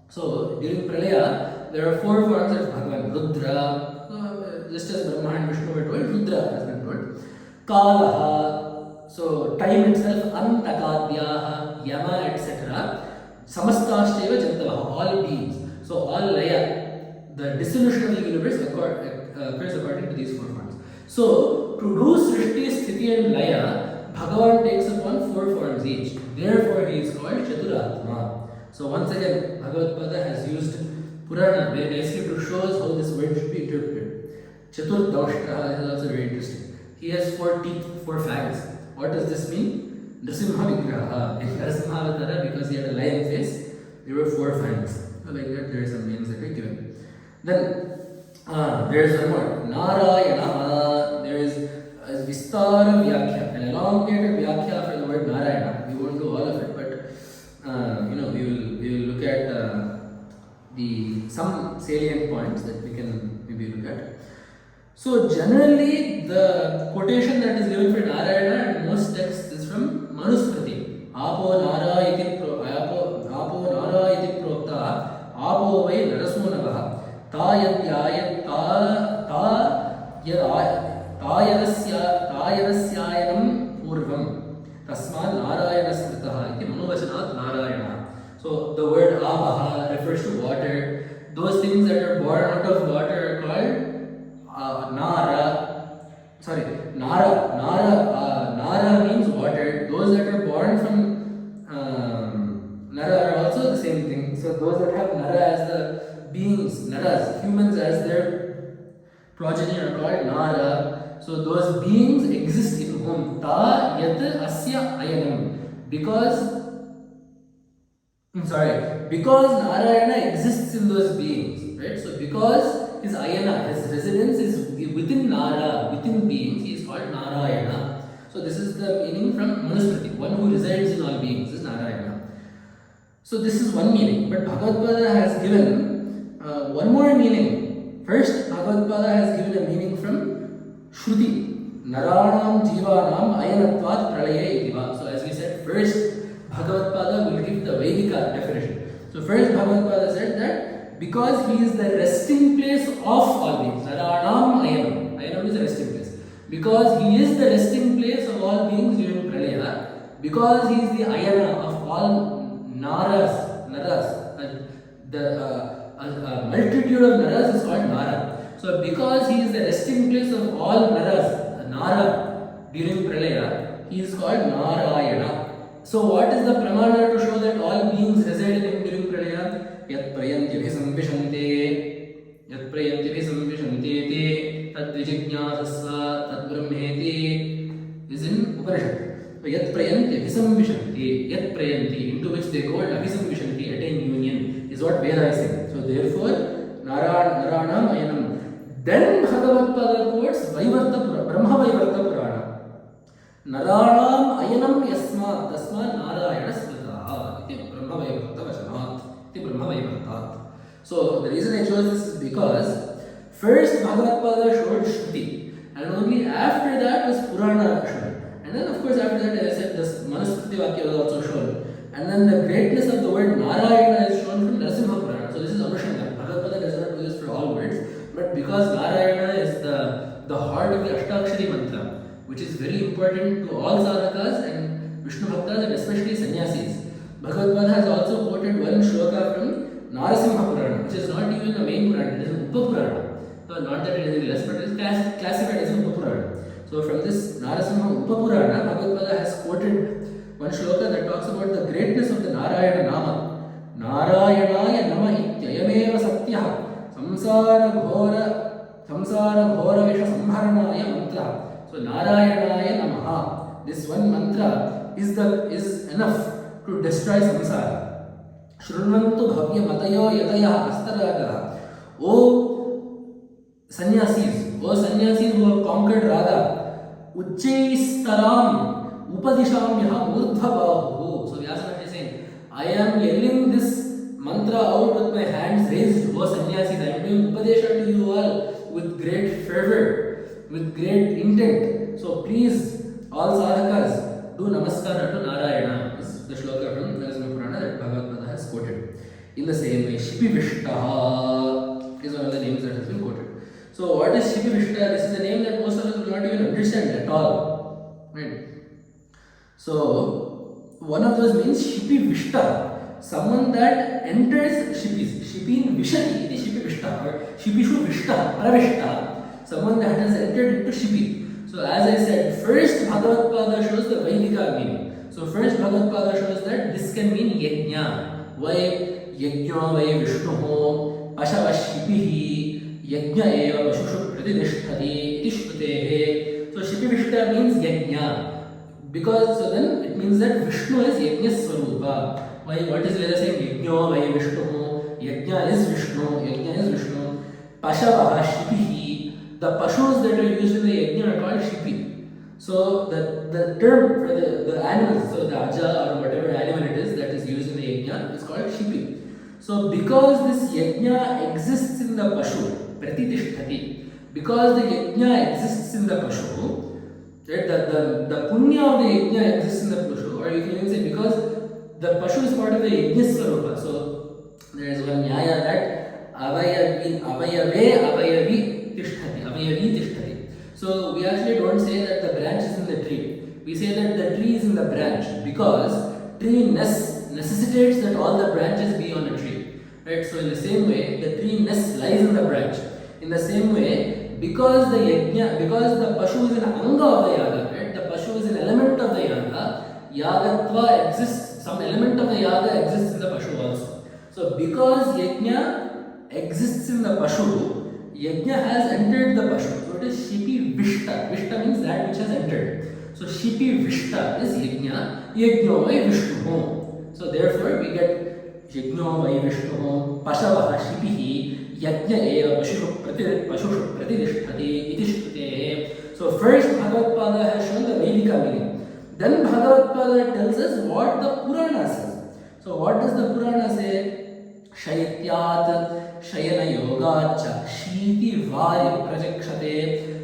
Speaker 1: So during Pralaya, there are four forms of Bhagavan. Rudra, just as Brahma and Vishnu were told, Rudra has been told. Kalaha, so time itself, Antakadyaha, Yama, etc. Samastashteva Jantavaha, all beings. So all Laya, the dissolution of the universe occurs according to these four forms. So to do Srishti, Sthiti and Laya, Bhagavan takes upon four forms each. Therefore he is called Chaturatma. So once again, Bhagavatpada has used Purana very nicely to show us how this word should be interpreted. Chatur Daushtraha is also very interesting. He has 4 teeth, 4 fangs. What does this mean? Nrsimha Vigraha. In Nrsimhavatara, because he had a lion face, there were 4 fangs. So like that, there are some names that are given. Then there is one more. Narayana. There is a Vistara Vyakhya, an elongated Vyakhya for the word Narayana. We won't do all of it, but we will look at some salient points that we can maybe look at. So generally, the quotation that is given for Narayana in most texts is from Manusmriti. Apo Nara iti prokta, Apo vai Narasunavaha, Tayadasyayanam Purvam, Tasmad Narayana Smritaha iti Manuvachanat Narayana. So the word Apaha refers to water. Those things that are born out of water are called Nara means water. Those that are born from Nara are also the same thing. So those that have Nara as the beings, Naras, humans as their progeny are called Nara. So those beings exist in whom? Ta yat asya ayanam. Because Narayana exists in those beings, right? So because his ayana, his residence is within Nara, within beings, he is called Narayana. So this is the meaning from Manusmriti. One who resides in all beings is Narayana. So this is one meaning, but Bhagavatpada has given one more meaning. First, Bhagavatpada has given a meaning from Shruti. Naranam Jivanam Ayanatvat Pralaya Itiva. So as we said, first Bhagavatpada will give the Vedika definition. So first Bhagavatpada said that because he is the resting place of all beings, Naranam Ayanam. Ayanam is the resting place. Because he is the resting place of all beings during Pralaya, because he is the Ayana of all Naras, the multitude of Naras is called Nara. So because he is the resting place of all Naras, Nara during Pralaya, he is called Narayana. So what is the pramana to show that all beings reside in him during Pralaya? Yat prayanti samvishante te tad vijijñāsasva tad brahmeti is in Upanishad. So yat prayanti into which they go and abhisamvishanti, attain union, is what Veda is saying. So therefore, Naranam Ayanam. Then Bhagavatpada quotes Brahma Vaivarta Purana. Naranam Ayanam Yasma Tasma Narayana Smritaha. Brahma Brahma Vaivartat. So the reason I chose this is because first Bhagavatpada showed Shruti, and only after that was Purana shown. And then of course after that, as I said, this Manusmriti Vakya was also shown. And then the greatness of the word Narayana is shown from Narasimha Purana. So this is Anushanga. Bhagavatpada does not do this for all words, but because Narayana is the heart of the Ashtakshari mantra, which is very important to all sadhakas and Vishnu Bhaktas and especially sannyasis. Bhagavatpada has also quoted one shloka from Narasimha Purana, which is not even a main Purana, it is an Upa Purana. So not that it is any less, but it is classified as an Upa Purana. So from this Narasimha Upa Purana, Bhagavatpada has quoted one shloka that talks about the greatness of the Narayana Nama. Narayanaya Nama ityayameva satyah samsara ghora visha samharanaya mantra. So Narayanaya Namaha. This one mantra is enough to destroy samsara. Shrunvantu bhavya matayo yataya astaragaha. O sannyasis who have conquered Raga, Uchchaistaram upadishamyaha urdhvabahu. So Vyasa is saying, I am yelling this mantra out with my hands raised. O sannyasis, I am doing upadesha to you all with great fervor, with great intent. So please, all sadhakas, do namaskara to Narayana. This is the shloka from Narasimha Purana that Bhagavatpada has quoted. In the same way, Shipi Vishtaha is one of the names that has been quoted. So what is Shipi Vishta? This is a name that most of us will not even understand at all. Right? So one of those means Shipi Vishta, someone that enters Shipis. Shipin Vishati, it is Shipi Vishta, or Shipishu Vishta, Pravishta, someone that has entered into Shipi. So as I said, first Bhagavatpada shows the Vaidika meaning. So first Bhagavatpada shows that this can mean Yajna. Why Yajna vai Vishnuho, Pashava Shipihi, Yajna eva Vashushu Pratidishtati, Tishputehe. So Shipi Vishta means Yajna. Because so then it means that Vishnu is Yajna Swarupa. Why? What is Veda saying? Yajna vai Vishnuho. Yajna is Vishnu. Pashava Shipihi. The Pashus that are used in the Yajna are called Shipi. So the term for the animals, so the Aja or whatever animal it is that is used in the Yajna is called Shipi. So because this Yajna exists in the Pashu, Pratidishtati, because the Yajna exists in the Pashu, right, the Punya of the Yajna exists in the Pashu, or you can even say because the Pashu is part of the Yajna Swarupa. So there is one Nyaya that Avayavi Tishtati. So we actually don't say that the branch is in the tree. We say that the tree is in the branch because tree necessitates that all the branches be on a tree. Right? So in the same way, the tree nest lies in the branch. In the same way, because the Pashu is an anga of the yaga, right? The Pashu is an element of the yaga, yagatva exists, some element of the yaga exists in the Pashu also. So because Yajna exists in the Pashu, Yajna has entered the Pashu. So it is Shipi Vishta. Vishta means that which has entered. So Shipi Vishta is Yajna, Yajna vai Vishnu. So therefore we get Yajna vai Vishnu, Pashavaha Shipihi, Yajna eva Pashu Pratidishtati, Itishtutehe. So first Bhagavatpada has shown the Vedika meaning. Then Bhagavatpada tells us what the Purana says. So what does the Purana say? Shaityat Shayana Yogacha Shiti Vari Prajakshate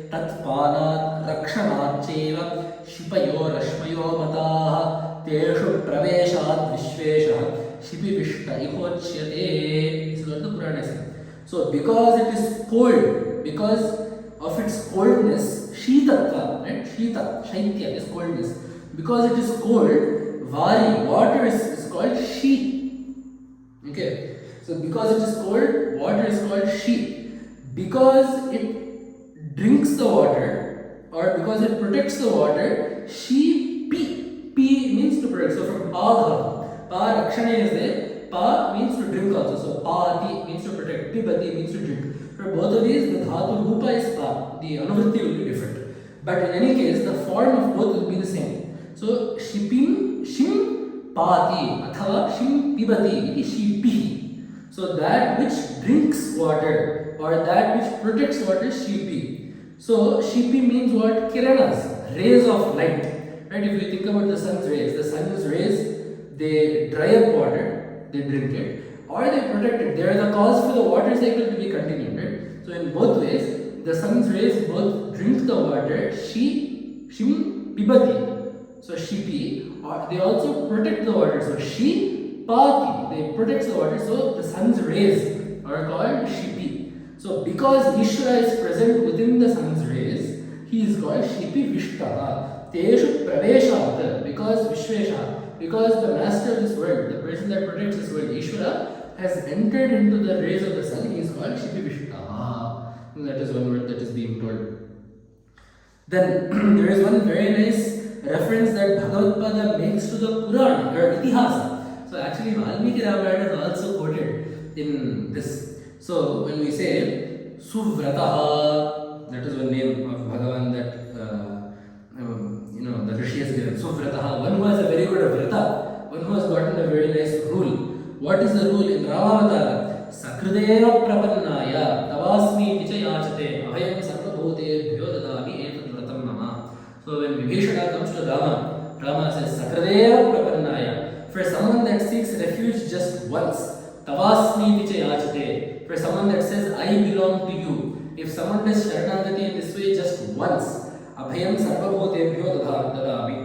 Speaker 1: Tatpanat Rakshanacheva Shipayo Rashmayo Mataha Teshu Praveshat Vishvesha Shipi Vishta Ihochyate. This is what the Purana says. So because it is cold, because of its coldness, Shitatva, right? Shita, Shaitya is coldness. Because it is cold, Vari, water is called Shi. Okay. So because it is cold, water is called Shi. Because it drinks the water, or because it protects the water, Shi Pi. Pi means to protect. So from Pa Rakshana is there. Pa means to drink also. So Pati means to protect. Pibati means to drink. For both of these, the Dhatu Rupa is Pa. The Anuvritti will be different. But in any case, the form of both will be the same. So Shipim, Shim Pati, Athava Shim Pibati, is Shipi. So that which drinks water or that which protects water is Shipi. So Shipi means what? Kiranas, rays of light. Right? If you think about the sun's rays, they dry up water, they drink it. or they protect it. They are the cause for the water cycle to be continued, right? So in both ways, the sun's rays both drink the water, shim pibati, so shipi, or they also protect the water, so shi pati, they protect the water, so the sun's rays are called shipi. So because Ishvara is present within the sun's rays, he is called Shipi Vishtaha. Teshu Praveshat, because Vishvesha, because the master of this world, the person that protects this world, Ishvara, has entered into the rays of the sun, he is called Shipi Vishtaha. That is one word that is being told. Then there is one very nice reference that Bhagavatpada makes to the Purana or Itihasa. So actually Valmiki Ramayana is also quoted in this. So when we say Suvrataha, that is one name of Bhagavan that the Rishi has given. Suvrataha, one who has a very good vrata, one who has gotten a very nice rule. What is the rule in Ramavatara? Sakrideva prapannaya tavasmi picha yachate ahayam sarvabhute bhyo dadami etat vratam mama. So when Vibhishana comes to Rama, Rama says Sakrideva prapannaya, for someone that seeks refuge just once, tavasmi picha yachate, for someone that says I belong to you, if someone does Sharanagati in this way just once, Abhayam Sarvabhutebhyo Dadami,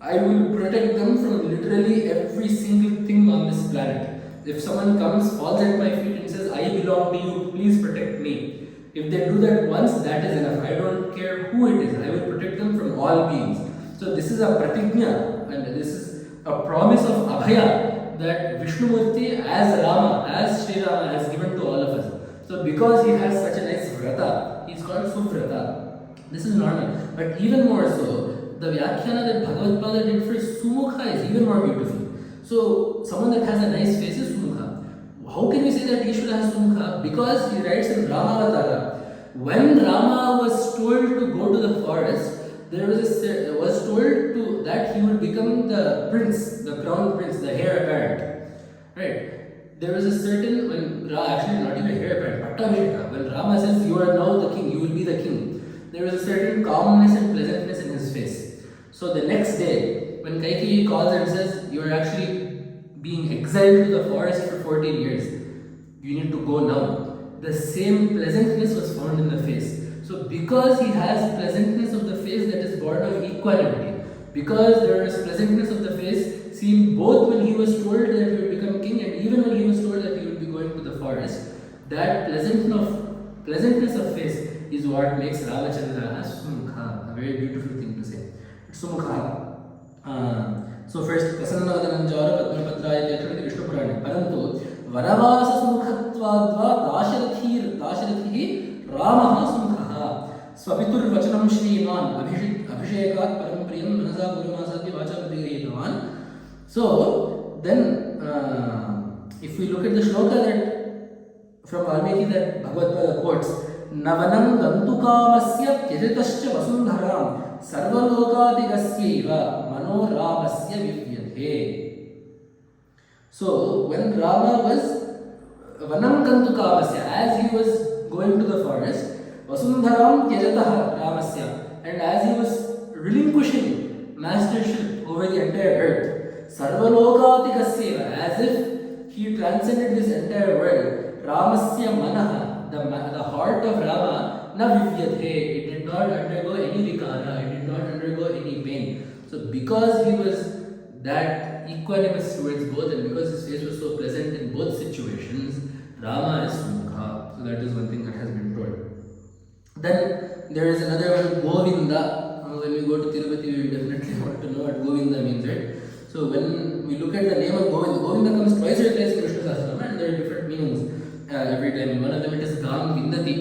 Speaker 1: I will protect them from literally every single thing on this planet. If someone comes, falls at my feet and says, I belong to you, please protect me. If they do that once, that is enough. I don't care who it is, I will protect them from all beings. So this is a pratigna, and this is a promise of Abhaya that Vishnumurti as Rama, as Sri Rama has given to all of us. So because he has such a nice vrata, he is called Suvrata. This is normal. But even more so, the Vyakhyana that Bhagavatpada did for Sumukha is even more beautiful. So someone that has a nice face is Sumukha. How can we say that Ishvara has Sumukha? Because he writes in Ramavatara, when Rama was told to go to the forest, was told to that he will become the prince, the crown prince, the heir apparent. Right? There was a certain, actually not even heir apparent, Pattabhisheka, when Rama says you are now the king, you will be the king, there was a certain calmness and pleasantness in his face. So the next day, when Kaikeyi calls and says you are actually being exiled to the forest for 14 years, you need to go now, the same pleasantness was found in the face. So because he has pleasantness of the face that is born of equanimity, because there is pleasantness of the face seen both when he was told that he would become king and even when he was told that he would be going to the forest, that pleasantness of face is what makes Ramachandra as Sumukha, a very beautiful thing to say. Sumukha. So first, Prasannavananjara Padmapatraya Tetrati Vishnu Purane. Parantu, Varavasa Sumukhatvadva Dasharathihi Ramaha Sumukha. Swapitur Vachanam Shriman Abhishekat Parampriyam Manasa Gurumasati Vacha Pratigahitavan. So then, if we look at the shloka that from Valmiki that Bhagavatpada quotes, Navanam Gantukamasya Tyajatascha Vasundharam Sarvalokadigasyaiva Mano Ramasya Vivyathe. So when Rama was Vanam Gantukamasya, as he was going to the forest, Vasundharam Tyajataha Ramasya, and as he was relinquishing mastership over the entire earth, Sarvalokadigasyaiva, as if he transcended this entire world, Ramasya Manaha, the heart of Rama, na vivyathe, it did not undergo any vikara, it did not undergo any pain. So because he was that equanimous towards both and because his face was so pleasant in both situations, Rama is Sumukha. So that is one thing that has been told. Then there is another one, Govinda. When we go to Tirupati, we will definitely want to know what Govinda means, right? So when we look at the name of Govinda, Govinda comes twice or thrice in Vishnusahasranama and there are different meanings. Every time. In one of them it is Gam Vindati,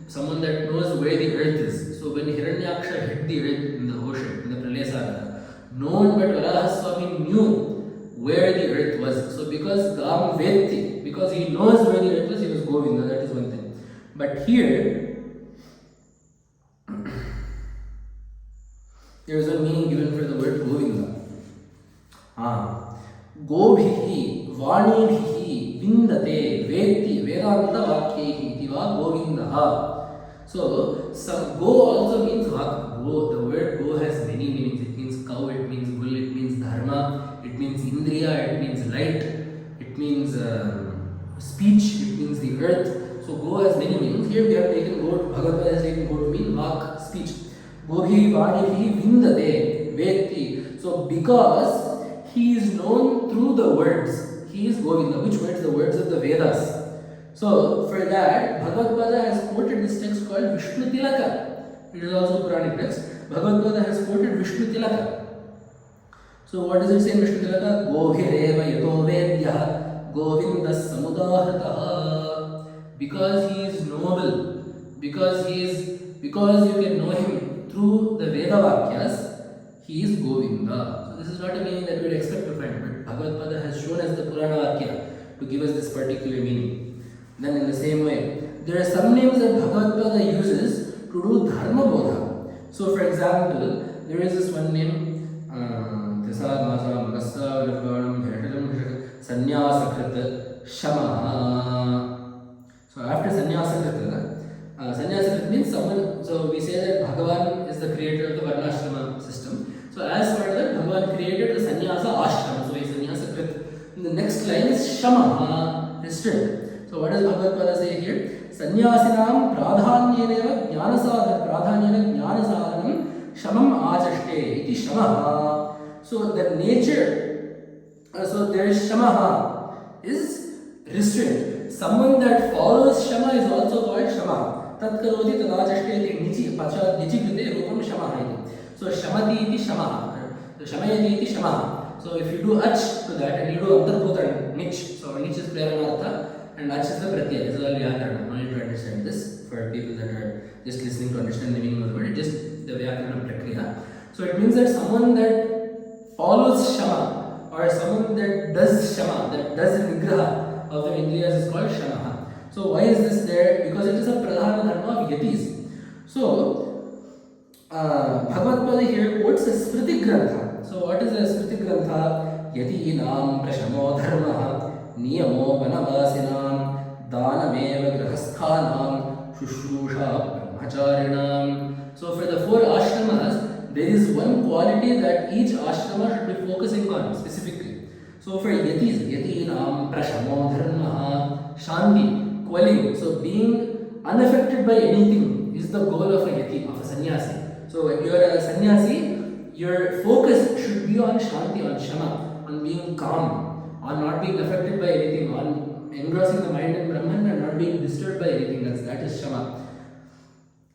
Speaker 1: someone that knows where the earth is. So when Hiranyaksha hit the earth in the ocean, in the Pralaya Saga, no one but Varahaswami knew where the earth was. So because Gam Vedti, because he knows where the earth was, he was Govinda, that is one thing. But here, there is a meaning given for the word Govinda. Gobhihi, Vanibhihi, Vindate, Veti, Vedanta Vakyehi, Tiva Govindaha. So, some go also means Vak. Go, the word go has many meanings. It means cow, it means bull, it means dharma, it means indriya, it means light, it means speech, it means the earth. So go has many meanings. Here we have taken go, Bhagavatpada has taken go to mean vak, speech. Gobhi vanihi vindate, veti. So because he is known through the words, he is Govinda. Which words? The words of the Vedas. So for that, Bhagavatpada has quoted this text called Vishnu Tilaka. It is also a Puranic text. Bhagavatpada has quoted Vishnu Tilaka. So what does it say in Vishnu Tilaka? Gobhireva yato vedya Govindas samudahataha. Because he is noble, because you can know him through the Veda Vakyas, he is Govinda. So this is not a meaning that we would expect to find, but Bhagavatpada has shown us the Purana Vakya to give us this particular meaning. Then in the same way, there are some names that Bhagavatpada uses to do Dharma Bodha. So for example, there is this one name, Sanyasakrit Shama. So after Sanyasakrit means someone, so we say that Bhagavan is the creator of the Varnashrama system. So as part of that, Bhagavan created the Sanyasa Ashrama, so he is Sanyasakrit. The next line is Shama, restraint. So what does Bhagavatpada say here? Sanyasinam pradhanyeneva jnanasadhanam shamam achaste iti shamaha. So the nature, so there is shamaha, is restraint. Someone that follows shama is also called shama. Tat karoti tadachaste iti nichi pacha nichi krite rupam shamaha. So shamati iti shamaha. So shamayati iti shamaha. So if you do ach to that and you do antarputa nich, so nich is praranartha and ach is the pratyaya. This is all vyakarana. No need to understand this for people that are just listening to understand the meaning of the word. Just the vyakarana prakriya. So it means that someone that follows shama or someone that does shama, that does nigraha of the indriyas is called shamaha. So why is this there? Because it is a pradhana dharma of yatis. So Bhagavatpada here quotes a Smriti Grantha. So what is a Smriti Grantha? Yatinam prashamo dharma niyamo vanavasinam danameva grahasthanam shushrusha brahmacharinam. So for the four ashramas, there is one quality that each ashrama should be focusing on specifically. So for yatis, yatinam prashamo dharma, shanti, quelling. So being unaffected by anything is the goal of a yati, of a sannyasi. So when you are a sannyasi, your focus should be on shanti, on shama, on being calm, on not being affected by anything, on engrossing the mind in Brahman and not being disturbed by anything else. That is shama.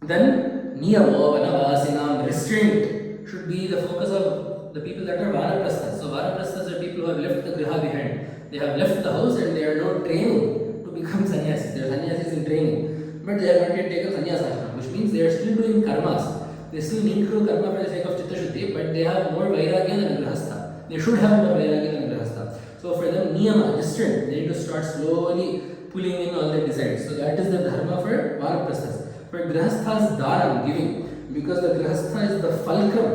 Speaker 1: Then niyamo vanavasinam, restraint, should be the focus of the people that are vanaprasthas. So vanaprasthas are people who have left the griha behind. They have left the house and they are now training to become sannyasis. They are sannyasis in training, but they have not yet taken sannyasa, which means they are still doing karmas. They still need to do karma for the sake of chitta shuddhi, but they have more vairagya than a grihastha. They should have more vairagya than a grihastha. So for them, niyama, restraint, they need to start slowly pulling in all their desires. So that is the dharma for vanaprasthas. For grihasthas, dharam, giving. Because the grihastha is the fulcrum,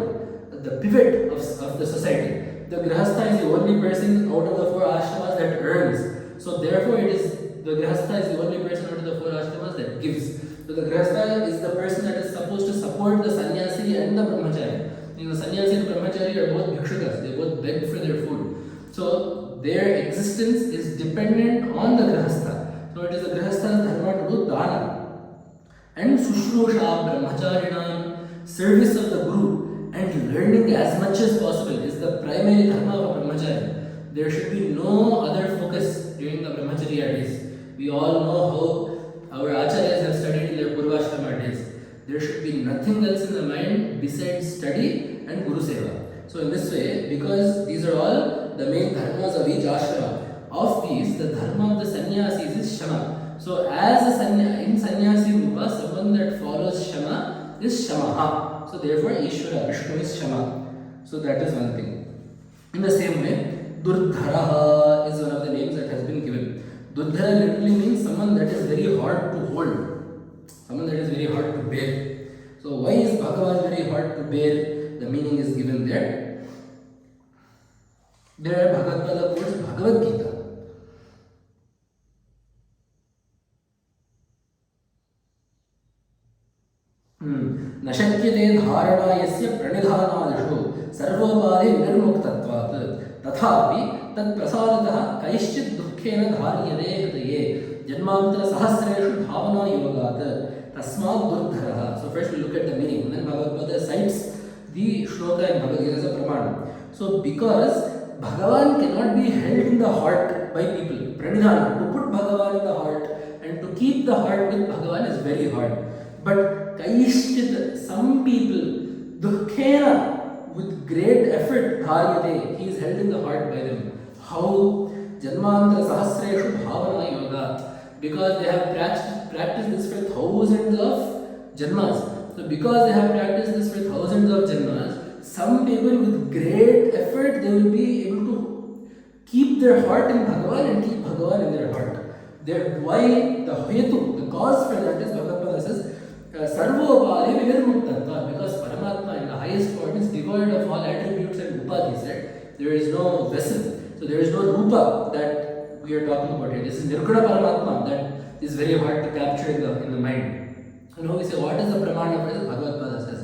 Speaker 1: the pivot of the society. The grihastha is the only person out of the four ashramas that earns. So therefore it is, the grihastha is the only person out of the four ashramas that gives. So the grihastha is the person that is supposed to support the sannyasi and the brahmachari. The sannyasi and brahmachari are both bhikshukas, they both beg for their food. So their existence is dependent on the grihastha. So it is the grihastha's dharma to do dana. And sushrusha brahmacharinam, service of the guru and learning as much as possible is the primary dharma of a brahmachari. There should be no other focus during the brahmacharya days. We all know how our acharyas have studied in their purvashrama days. There should be nothing else in the mind besides study and guru seva. So in this way, because these are all the main dharmas of each ashrama, of these the dharma of the sannyasis is shama. So as a in sannyasi rupa, someone that follows shama is shamaha. So therefore Ishvara, Vishnu is shama. So that is one thing. In the same way, Durdharaha is one of the names that has been given. Durdhara literally means someone that is very hard to hold. Someone that is very hard to bear. So why is Bhagavan very hard to bear? The meaning is given there. There Bhagavatpada quotes Bhagavad Gita. न शक्यते धारणा यस्य प्रणिधानादिषु सर्वोपाधि विनिर्मुक्तत्वात् तथापि तत्प्रसादतः कैश्चित् दुःखे
Speaker 2: dukhena dharyade hridaye janmantara sahasreshu bhavana yogat tasmat durdharaha. So first we look at the meaning, and then Bhagavatpada cites the shloka in Bhagavad Gita as a pramana. So because Bhagavan cannot be held in the heart by people, pranidhana, to put Bhagavan in the heart and to keep the heart with Bhagavan is very hard. But kaishchit, some people, dukhena, with great effort, dharyate, he is held in the heart by them. How? Janmantara sahasreshu bhavana yoga. Because they have practiced this for thousands of janmas. So because they have practiced this for thousands of janmas, some people with great effort, they will be able to keep their heart in Bhagavan and keep Bhagavan in their heart. Why the hetu, the cause for that is Bhagavatpada says, Sarvopari Vinirmuktata, because Paramatma in the highest form is devoid of all attributes and upadhis, right? There is no vessel, so there is no rupa that we are talking about here. This is Nirguna Paramatma that is very hard to capture in the mind. And now we say, what is the pramana for this? Bhagavatpada says,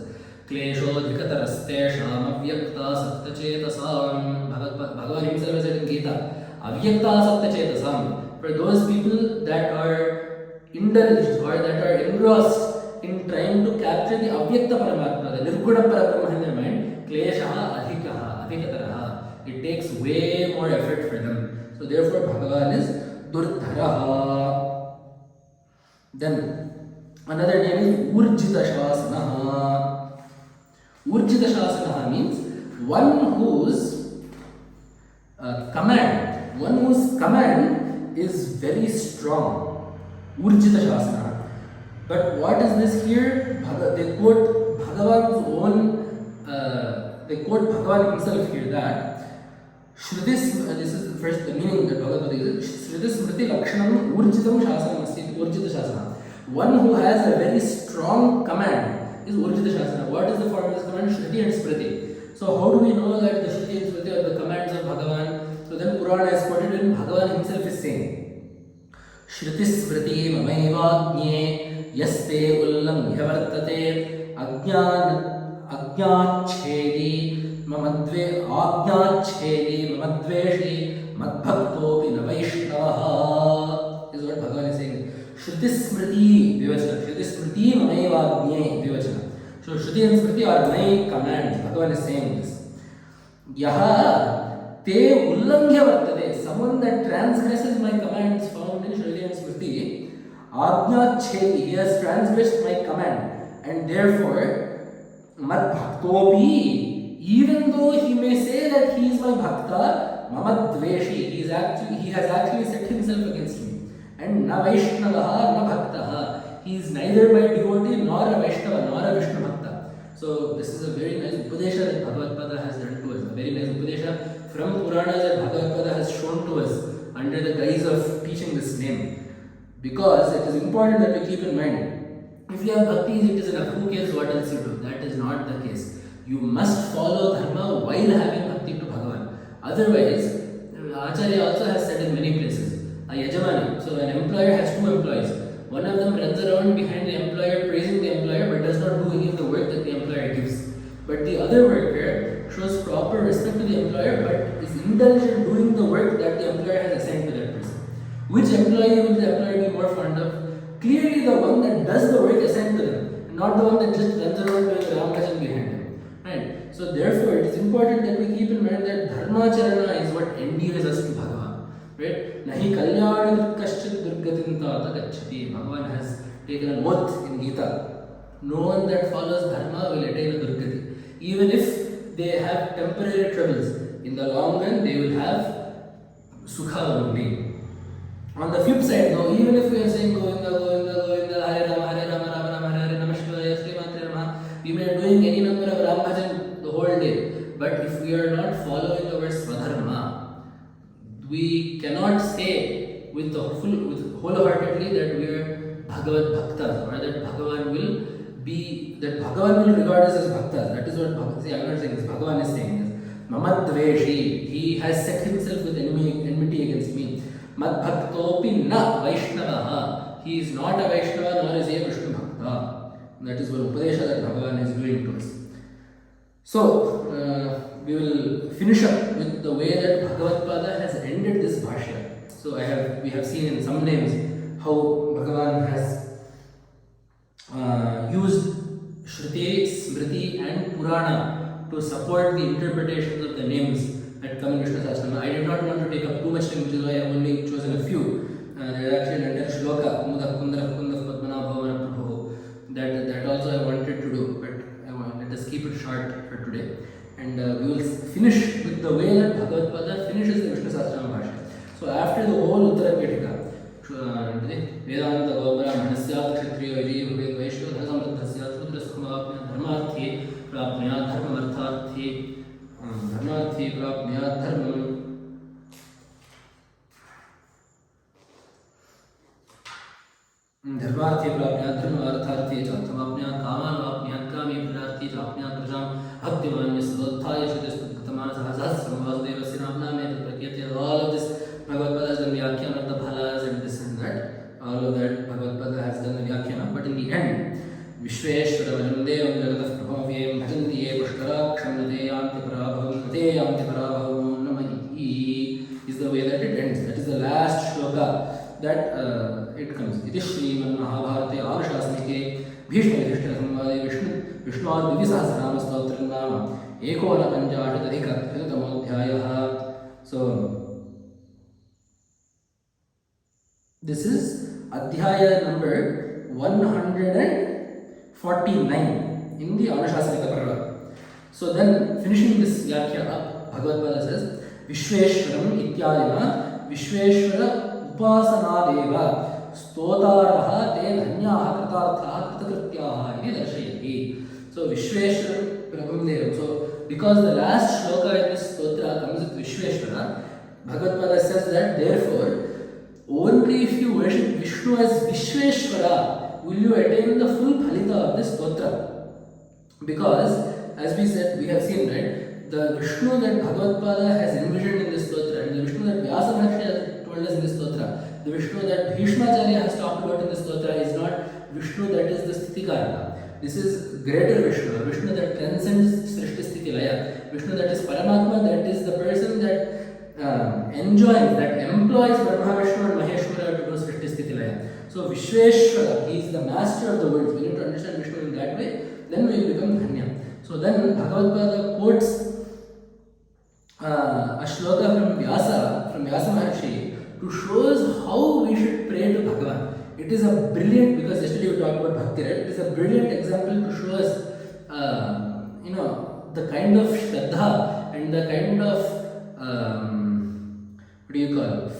Speaker 2: Klesho dhikataraste sham avyakta sattachetasam. Bhagavan himself said in Gita, avyakta sattachetasam. For those people that are indulged or that are engrossed in trying to capture the avyakta paramatma, the nirguna parabrahma in their mind, kleshaha adhikataraha. It takes way more effort for them. So therefore Bhagavan is durdharaha. Then another name is Urjitashasanaha. Urjitashasanaha means one whose command is very strong. Urjita Shasana. But what is this here? They quote Bhagavan's own, they quote Bhagavan himself here that Shrutis, this is the first the meaning that Bhagavapada gives, Shrutis Smriti Lakshanam Urjitam Shasanam Asti, Urjita Shasana. One who has a very strong command is Urjita Shasana. What is the form of this command? Shruti and Smriti. So how do we know that the Shruti and Smriti are the commands of Bhagavan? So then Purana is quoted when Bhagavan himself is saying, Shruti Smriti Mamaivajñe Yaste Ullam Yavartate Ajñachedi Mamadveshi Madbhaktopi Navaishnavaha is what Bhagavan is saying. Shruti Smriti Vivachana. Shruti Smriti Mamaivajñe Vivachana. So Shruti and Smriti are my commands. Bhagavan is saying this. Yaha Te ullanghya vartate, someone that transgresses my commands found in Shruti and Smriti, Ajna Chedi, he has transgressed my command, and therefore, Mad Bhaktopi, even though he may say that he is my Bhakta, Mamad Dveshi, he has actually set himself against me. And Na Vaishnavaha, Na Bhaktaha, he is neither my devotee nor a Vaishnava nor a Vishnu Bhakta. So, this is a very nice Upadesha that Bhagavatpada has done to us, a very nice Upadesha from Puranas that Bhagavatpada has shown to us under the guise of teaching this name. Because it is important that we keep in mind, if you have bhaktis, it is enough. Who cares what else you do? That is not the case. You must follow dharma while having bhakti to Bhagavan. Otherwise, Acharya also has said in many places, a yajamani, so an employer has two employees. One of them runs around behind the employer, praising the employer, but does not do any of the work that the employer gives. But the other worker shows proper respect to the employer, but is indulged in doing the work that the employer has assigned to that person. Which employee will the employer be more fond of? Clearly the one that does the work assigned to them, and not the one that just runs around doing Ram Bhajan behind them. Right? So therefore it is important that we keep in mind that Dharmacharana is what endears us to Bhagavan. Right? Nahi kalyani kaschit durgatinta gacchati. Bhagavan has taken an oath in Gita. No one that follows dharma will attain a durgati. Even if they have temporary troubles, in the long run they will have sukha only. On the flip side though, even if we are saying Govinda, Govinda, Govinda, Hare Rama, Hare Rama, Rama Rama, Hare Rama, Shivaya, Sri Matre Rama, we may be doing any number of Ram Bhajan the whole day, but if we are not following our Swadharma, we cannot say with wholeheartedly that we are Bhagavad Bhaktas, or that Bhagavan will regard us as Bhaktas. That is what Bhagavan, see, I am not saying this, Bhagavan is saying this. Mamadveshi, he has set himself with enmity against me. Madbhaktopi na Vaishnavaha, he is not a Vaishnava nor is he a Vishnu Bhakta. That is one Upadesha that Bhagavan is doing to us. So, we will finish up with the way that Bhagavatpada has ended this Bhashya. So we have seen in some names how Bhagavan has used Shruti, Smriti and Purana to support the interpretations of the names that come in Vishnusahasranama. I did not want to take up too much time, which is why I have only chosen a few. There is actually an entire shloka, Kumudah Kundarah Kundah Padmanabha Prabhu, that also I wanted to do, but let us keep it short for today. And we will finish with the way that Bhagavatpada finishes the Vishnusahasranama Bhashya. So after the whole Uttara Petika, Vedanta Brahmanasya Kshatriya Vijaya Bhavet Vaishya Dharasamradhasya Sudra Sukhamapnya Dharmarthi Prapnya Dharmamartharthi Dharmarthi Prapnya Dharmam धर्मार्थी प्राप्या धर्म अर्थार्थी च अर्थमाप्या कामान वाप्या कामी पुरार्थी च अपना प्रजाम भक्तिमान्य सदोत्थाय शुद्धस्तमानसः सहस्रम वासुदेवस्य नाम्नामे तत्प्रकीर्त्य. All of this Bhagavatpada has done the Vyakhyan of the Bhalas and this and that. All of that Bhagavatpada has done the Vyakhyan. But in the end, Vishveshwaram Devam Jagatah Prabhavyem Bhajanti Ye Pushkaraksham Nate Yanti Parabhavam Nate Yanti Parabhavam Namahi is the way that it ends. That is the last shloka that it comes. Iti Shriman Mahabharate Anushasanike Bhishma Yudhishthira Samvade Vishnu Vishnusahasranama Stotram Nama Ekona Panchashatadhika Shatatamodhyayah. So this is Adhyaya number 149 in the Anushasanika Parva. So then, finishing this Vyakhya up, Bhagavatpada says, Vishveshwaram Ityadina Vishveshwara Upasanadeva Stotaraha Te Dhanyaha Kritarthaha Kritakrityaha Iti Darshayati. So Vishveshwaram Prabham Deva. So because the last shloka in this stotra comes with Vishveshwara, Bhagavatpada says that therefore, only if you worship Vishnu as Vishveshwara will you attain the full phalita of this stotra. Because, as we said, we have seen, right, the Vishnu that Bhagavatpada has envisioned in this stotra and the Vishnu that Vyasa Bhashya has told us in this stotra, the Vishnu that Bhishmacharya has talked about in this stotra is not Vishnu that is the Sthitikarana. This is greater Vishnu, a Vishnu that transcends Srishti Sthiti Laya, Vishnu that is Paramatma, that is the person that enjoys, that employs Brahma, Vishnu and Maheshwara to do Srishti Sthiti Laya. So Vishveshwara, he is the master of the world. We need to understand Vishnu in that way, then we will become Dhanya. So then Bhagavatpada quotes a shloka from Vyasa Maharshi to show us how we should pray to Bhagavan. It is a brilliant, because yesterday we talked about Bhakti, right? It is a brilliant example to show us, the kind of Shraddha and the kind of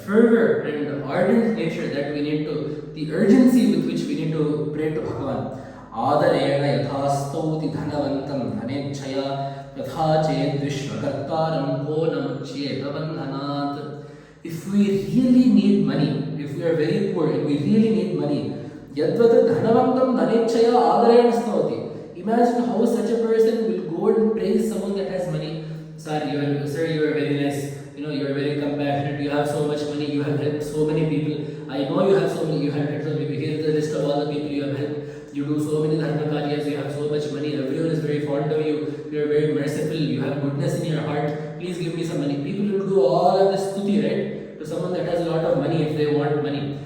Speaker 2: fervor and ardent nature that we need to, the urgency with which we need to pray to Bhagavan. Adarena yathastauti dhanavantam dhanechaya yatha ched vishvakartaram ko namuchyeta bandhanat. If we really need money, if we are very poor and we really need money, yadvat dhanavantam dhanechaya adarena stauti. Imagine how such a person will go and praise someone that has money. Sir, you are very nice. You are very compassionate. You have so much money. You have helped so many people. I know you have so many. You have helped so many people. Here is the list of all the people you have helped. You do so many dharma karyas. You have so much money. Everyone is very fond of you. You are very merciful. You have goodness in your heart. Please give me some money. People will do all of this stuti, right, to someone that has a lot of money if they want money.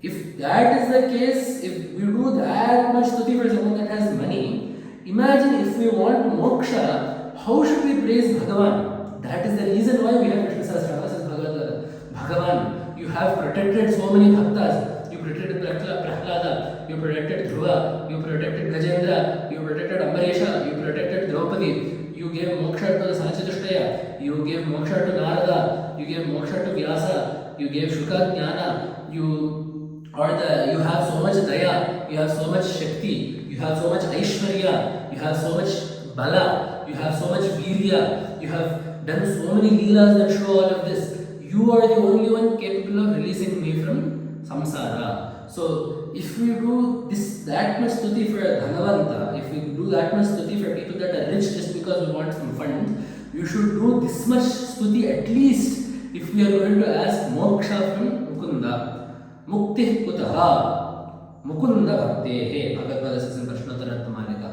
Speaker 2: If that is the case, if we do that much stuti for someone that has money, imagine if we want moksha, how should we praise Bhagavan? That is the reason why we have Vishnusahasranama, says Bhagavatpada. Bhagavan, you have protected so many bhaktas. You protected Prahlada, you protected Dhruva, you protected Gajendra, you protected Ambarisha, you protected Draupadi, you gave moksha to the Sanchitushtaya, you gave moksha to Narada, you gave moksha to Vyasa, you gave Shuka Jnana, you have so much daya, you have so much shakti, you have so much aishwarya, you have so much bala, you have so much virya, you have done so many leelas that show all of this. You are the only one capable of releasing me from samsara. So if we do that much stuti for a dhanavanta, if we do that much stuti for people that are rich just because we want some funds, you should do this much stuti at least if we are going to ask moksha from Mukunda. Mukti kutaha Mukunda bhaktehe. Bhagavatpada says in Prashnottaratthamalika.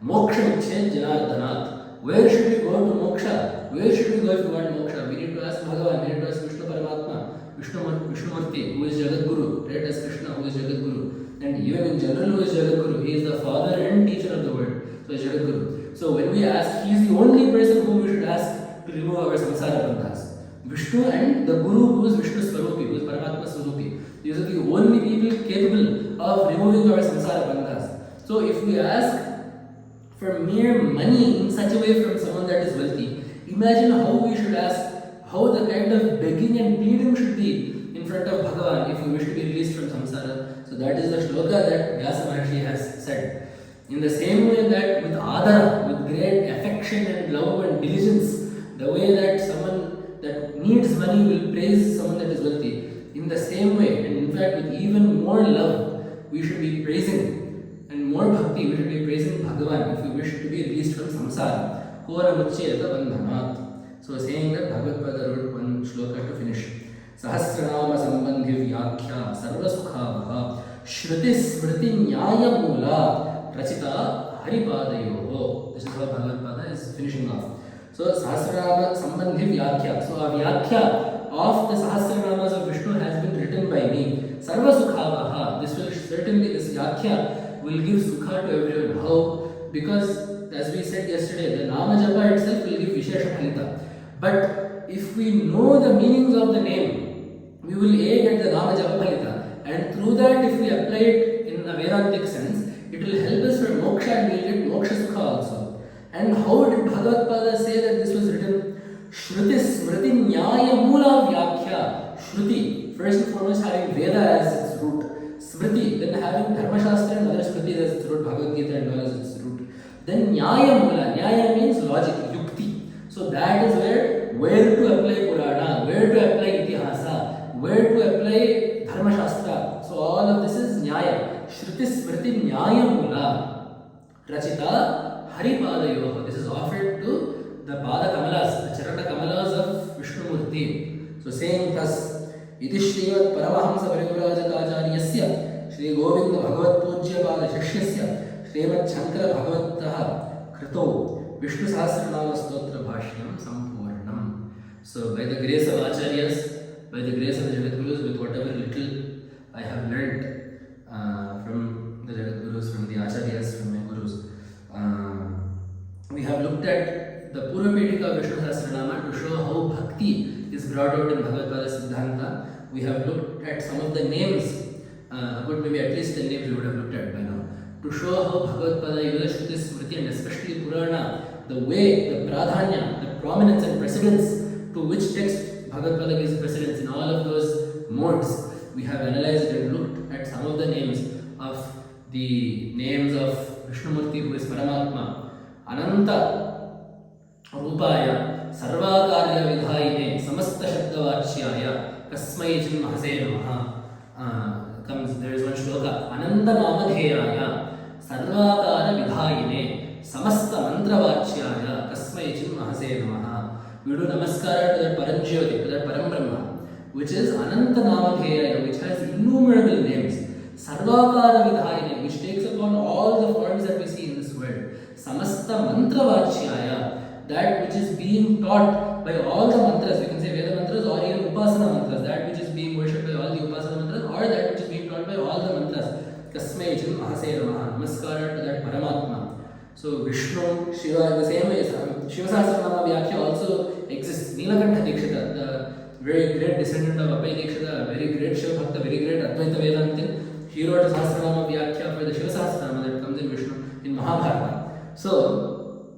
Speaker 2: Moksha michet janardhanat. Where should we go to moksha? Where should we go if we want moksha? We need to ask Bhagavan, we need to ask Vishnu Paramatma. Vishnumurti, who is Jagat Guru, right, as Krishna, who is Jagat Guru, and even in general, who is Jagat Guru, he is the father and teacher of the world, so is Jagat Guru. So when we ask, he is the only person who we should ask to remove our samsara bandhas. Vishnu and the Guru, who is Vishnu Swarupi, who is Paramatma Swarupi. These are the only people capable of removing our samsara bandhas. So if we ask for mere money in such a way from someone that is wealthy, imagine how we should ask, how the kind of begging and pleading should be in front of Bhagavan if we wish to be released from samsara. So that is the shloka that Vyasa Maharshi has said. In the same way that with adara, with great affection and love and diligence, the way that someone that needs money will praise someone that is wealthy, in the same way, and in fact with even more love, we should be praising, and more bhakti, we should be praising Bhagavan if we wish to be released from samsara. Kora muccheta bandhanat. So saying that Bhagavatpada wrote one shloka to finish. Sahasranama sambandhi vyakhya sarva sukha shruti smriti nyaya mula rachita haripadayoho. This is how Bhagavatpada is finishing off. So Sahasranama sambandhi vyakhya. So a vyakhya of the Sahasranamas of Vishnu has been written by me. Sarva sukha. This will certainly, this vyakhya will give sukha to everyone. How? Because as we said yesterday, the Nama Japa itself will give Vishesha Phalita. But if we know the meanings of the name, we will get the Nama Japa Phalita. And through that, if we apply it in a Vedantic sense, it will help us for moksha and we will get moksha sukha also. And how did Bhagavatpada say that this was written? Shruti Smriti Nyaya Mula Vyakhya. Shruti, first and foremost having Veda as its root. Smriti, then having Dharma Shastra and other Smriti as its root, Bhagavad Gita and all as its root. Then Nyaya Mula. Nyaya means logic, yukti. So that is where to apply Purana, where to apply Itihasa, where to apply Dharma Shastra. So all of this is Nyaya. Shruti Smriti Nyaya Mula Rachita Haripadayoho. This is offered to the Pada Kamalas, the Charana Kamalas of Vishnumurti. So saying thus, Iti Shrivat Paramahamsa Parivrajakachariyasya Shri Govinda Bhagavat Pujya Pada Shishyasya Srimad Shankara Bhagavattaha Krito Vishnusahasranama Stotra Bhashyam Sampurnam. So by the grace of Acharyas, by the grace of the Jagadgurus, with whatever little I have learnt from the Jagadgurus, from the Acharyas, from my Gurus, we have looked at the Purvapedika of Vishnusahasranama to show how Bhakti is brought out in Bhagavatpada Siddhanta. We have looked at some of the names, about maybe at least 10 names we would have looked at by now, to show how Bhagavatpada uses Shruti Smriti and especially Purana, the way, the pradhanya, the prominence and precedence to which text Bhagavatpada gives precedence in all of those modes. We have analyzed and looked at some of the names of Vishnumurti, who is Paramatma, Ananta Rupaya, Sarvakarya Vidhayine, Samasta Shabdavachyaya, Kasmai Mahase Namaha. There is one shloka, Ananta Namadheyaya, Sarvakara Vidhayine, Samasta Mantravachyaya, Kasmai Mahase Namaha. We do namaskara to that Paranjyoti, to that Parambrahma, which is Ananta Namadheyaya, which has innumerable names. Sarvakara Vidhayine, which takes upon all the forms that we see in this world. Samasta Mantravachyaya, that which is being taught by all the mantras, we can say Veda mantras or even Upasana mantras, that which is being worshipped by all the Upasana mantras or that which is being taught by all the mantras. Kasmai Mahase Namaha, namaskara to that Paramatma. So Vishnu, Shiva, in the same way, Shivasahasranama Vyakhya also exists. Nilakantha Dikshita, the very great descendant of Abhay Dikshita, very great Shiva Bhakta, very great Advaita Vedantin, he wrote a Sahasranama Vyakhya for the Shivasahasranama that comes in Vishnu, in Mahabharata. So,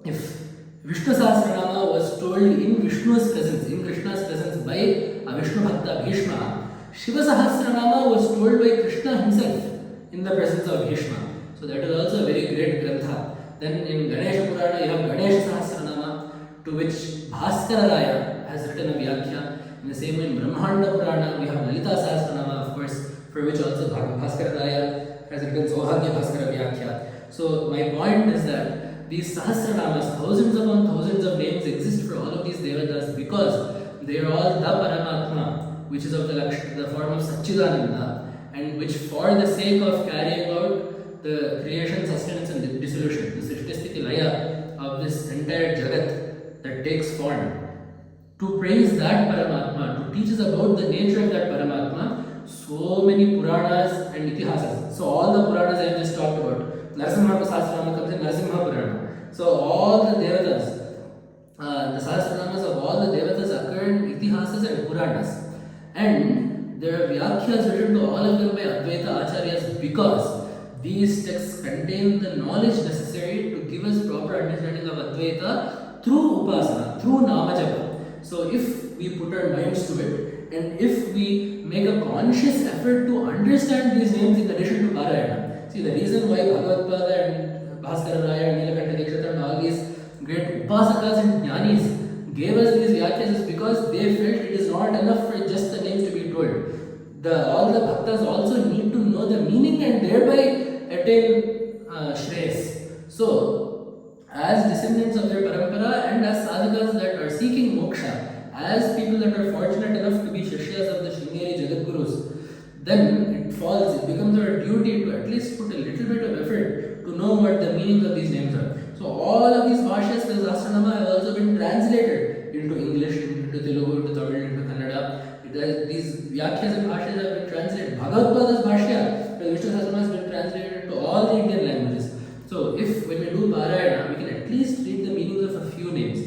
Speaker 2: if Vishnu Sahasranama was told in Vishnu's presence, in Krishna's presence by a Vishnu Bhakta Bhishma, Shiva Sahasranama was told by Krishna himself in the presence of Bhishma. So that is also a very great grantha. Then in Ganesha Purana you have Ganesha Sahasranama, to which Bhaskara Raya has written a Vyakhya. In the same way in Brahmanda Purana we have Lalita Sahasranama, of course, for which also Bhaskara Raya has written Sohagya Bhaskara Vyakhya. So my point is that these Sahasranamas, thousands upon thousands of names exist for all of these Devatas because they are all the Paramatma, which is of the form of Satchidananda, and which for the sake of carrying out the creation, sustenance and dissolution, the Srishti Sthiti Laya of this entire Jagat that takes form, to praise that Paramatma, to teach us about the nature of that Paramatma. So many Puranas and Itihasas. So all the Puranas I have just talked about. Vishnusahasranama comes in Narasimha Purana. So all the Devatas, the Sahasranamas of all the Devatas occur in Itihasas and Puranas. And there are Vyakhyas written to all of them by Advaita Acharyas because these texts contain the knowledge necessary to give us proper understanding of Advaita through Upasana, through Namajapa. So if we put our minds to it and if we make a conscious effort to understand these names in addition to Parayana. See, the reason why Bhagavatpada and Bhaskara Raya and Nilakanta Dikshita and all these great Upasakas and Jnanis gave us these Vyakyas is because they felt it is not enough for just the names to be told. All the Bhaktas also need to know the meaning and thereby attain Shreyas. So, as descendants of their parampara and as sadhakas that are seeking moksha, as people that are fortunate enough to be Shishyas of the Sringeri Jagadgurus, then it becomes our duty to at least put a little bit of effort to know what the meanings of these names are. So all of these Bhashyas for the Sahasranama have also been translated into English, into Telugu, into Tamil, into Kannada. These Vyakhyas and Bhashyas have been translated. Bhagavatpada's Bhashya for the Vishnusahasranama has been translated into all the Indian languages. So if when we do Parayana, we can at least read the meanings of a few names.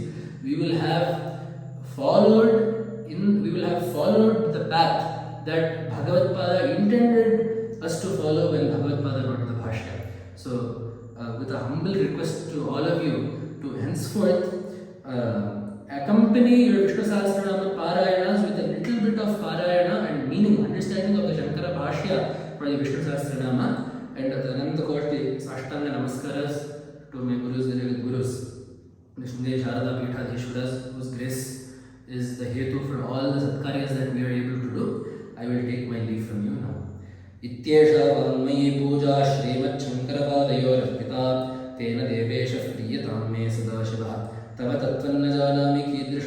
Speaker 2: We will have followed the path that Bhagavatpada intended us to follow when Bhagavatpada wrote the Bhashya. So, with a humble request to all of you to henceforth accompany your Vishnusahasranama Parayanas with a little bit of Parayana and meaning, understanding of the Shankara Bhashya for the Vishnusahasranama, and the Ananta Koti Sashtanga Namaskaras to my Gurus, the Jagat Gurus, the Shrinderi Sharada Peethadhishwaras, whose grace is the hetu for all the satkaryas that we are able to do. I will take my leave from you now. Ityesha Vanmayi Puja Shrimat Shankarapadayorarpita Tena Devesha Priyatam Me Sada Shiva Tava Tattvanna Janami Kidrish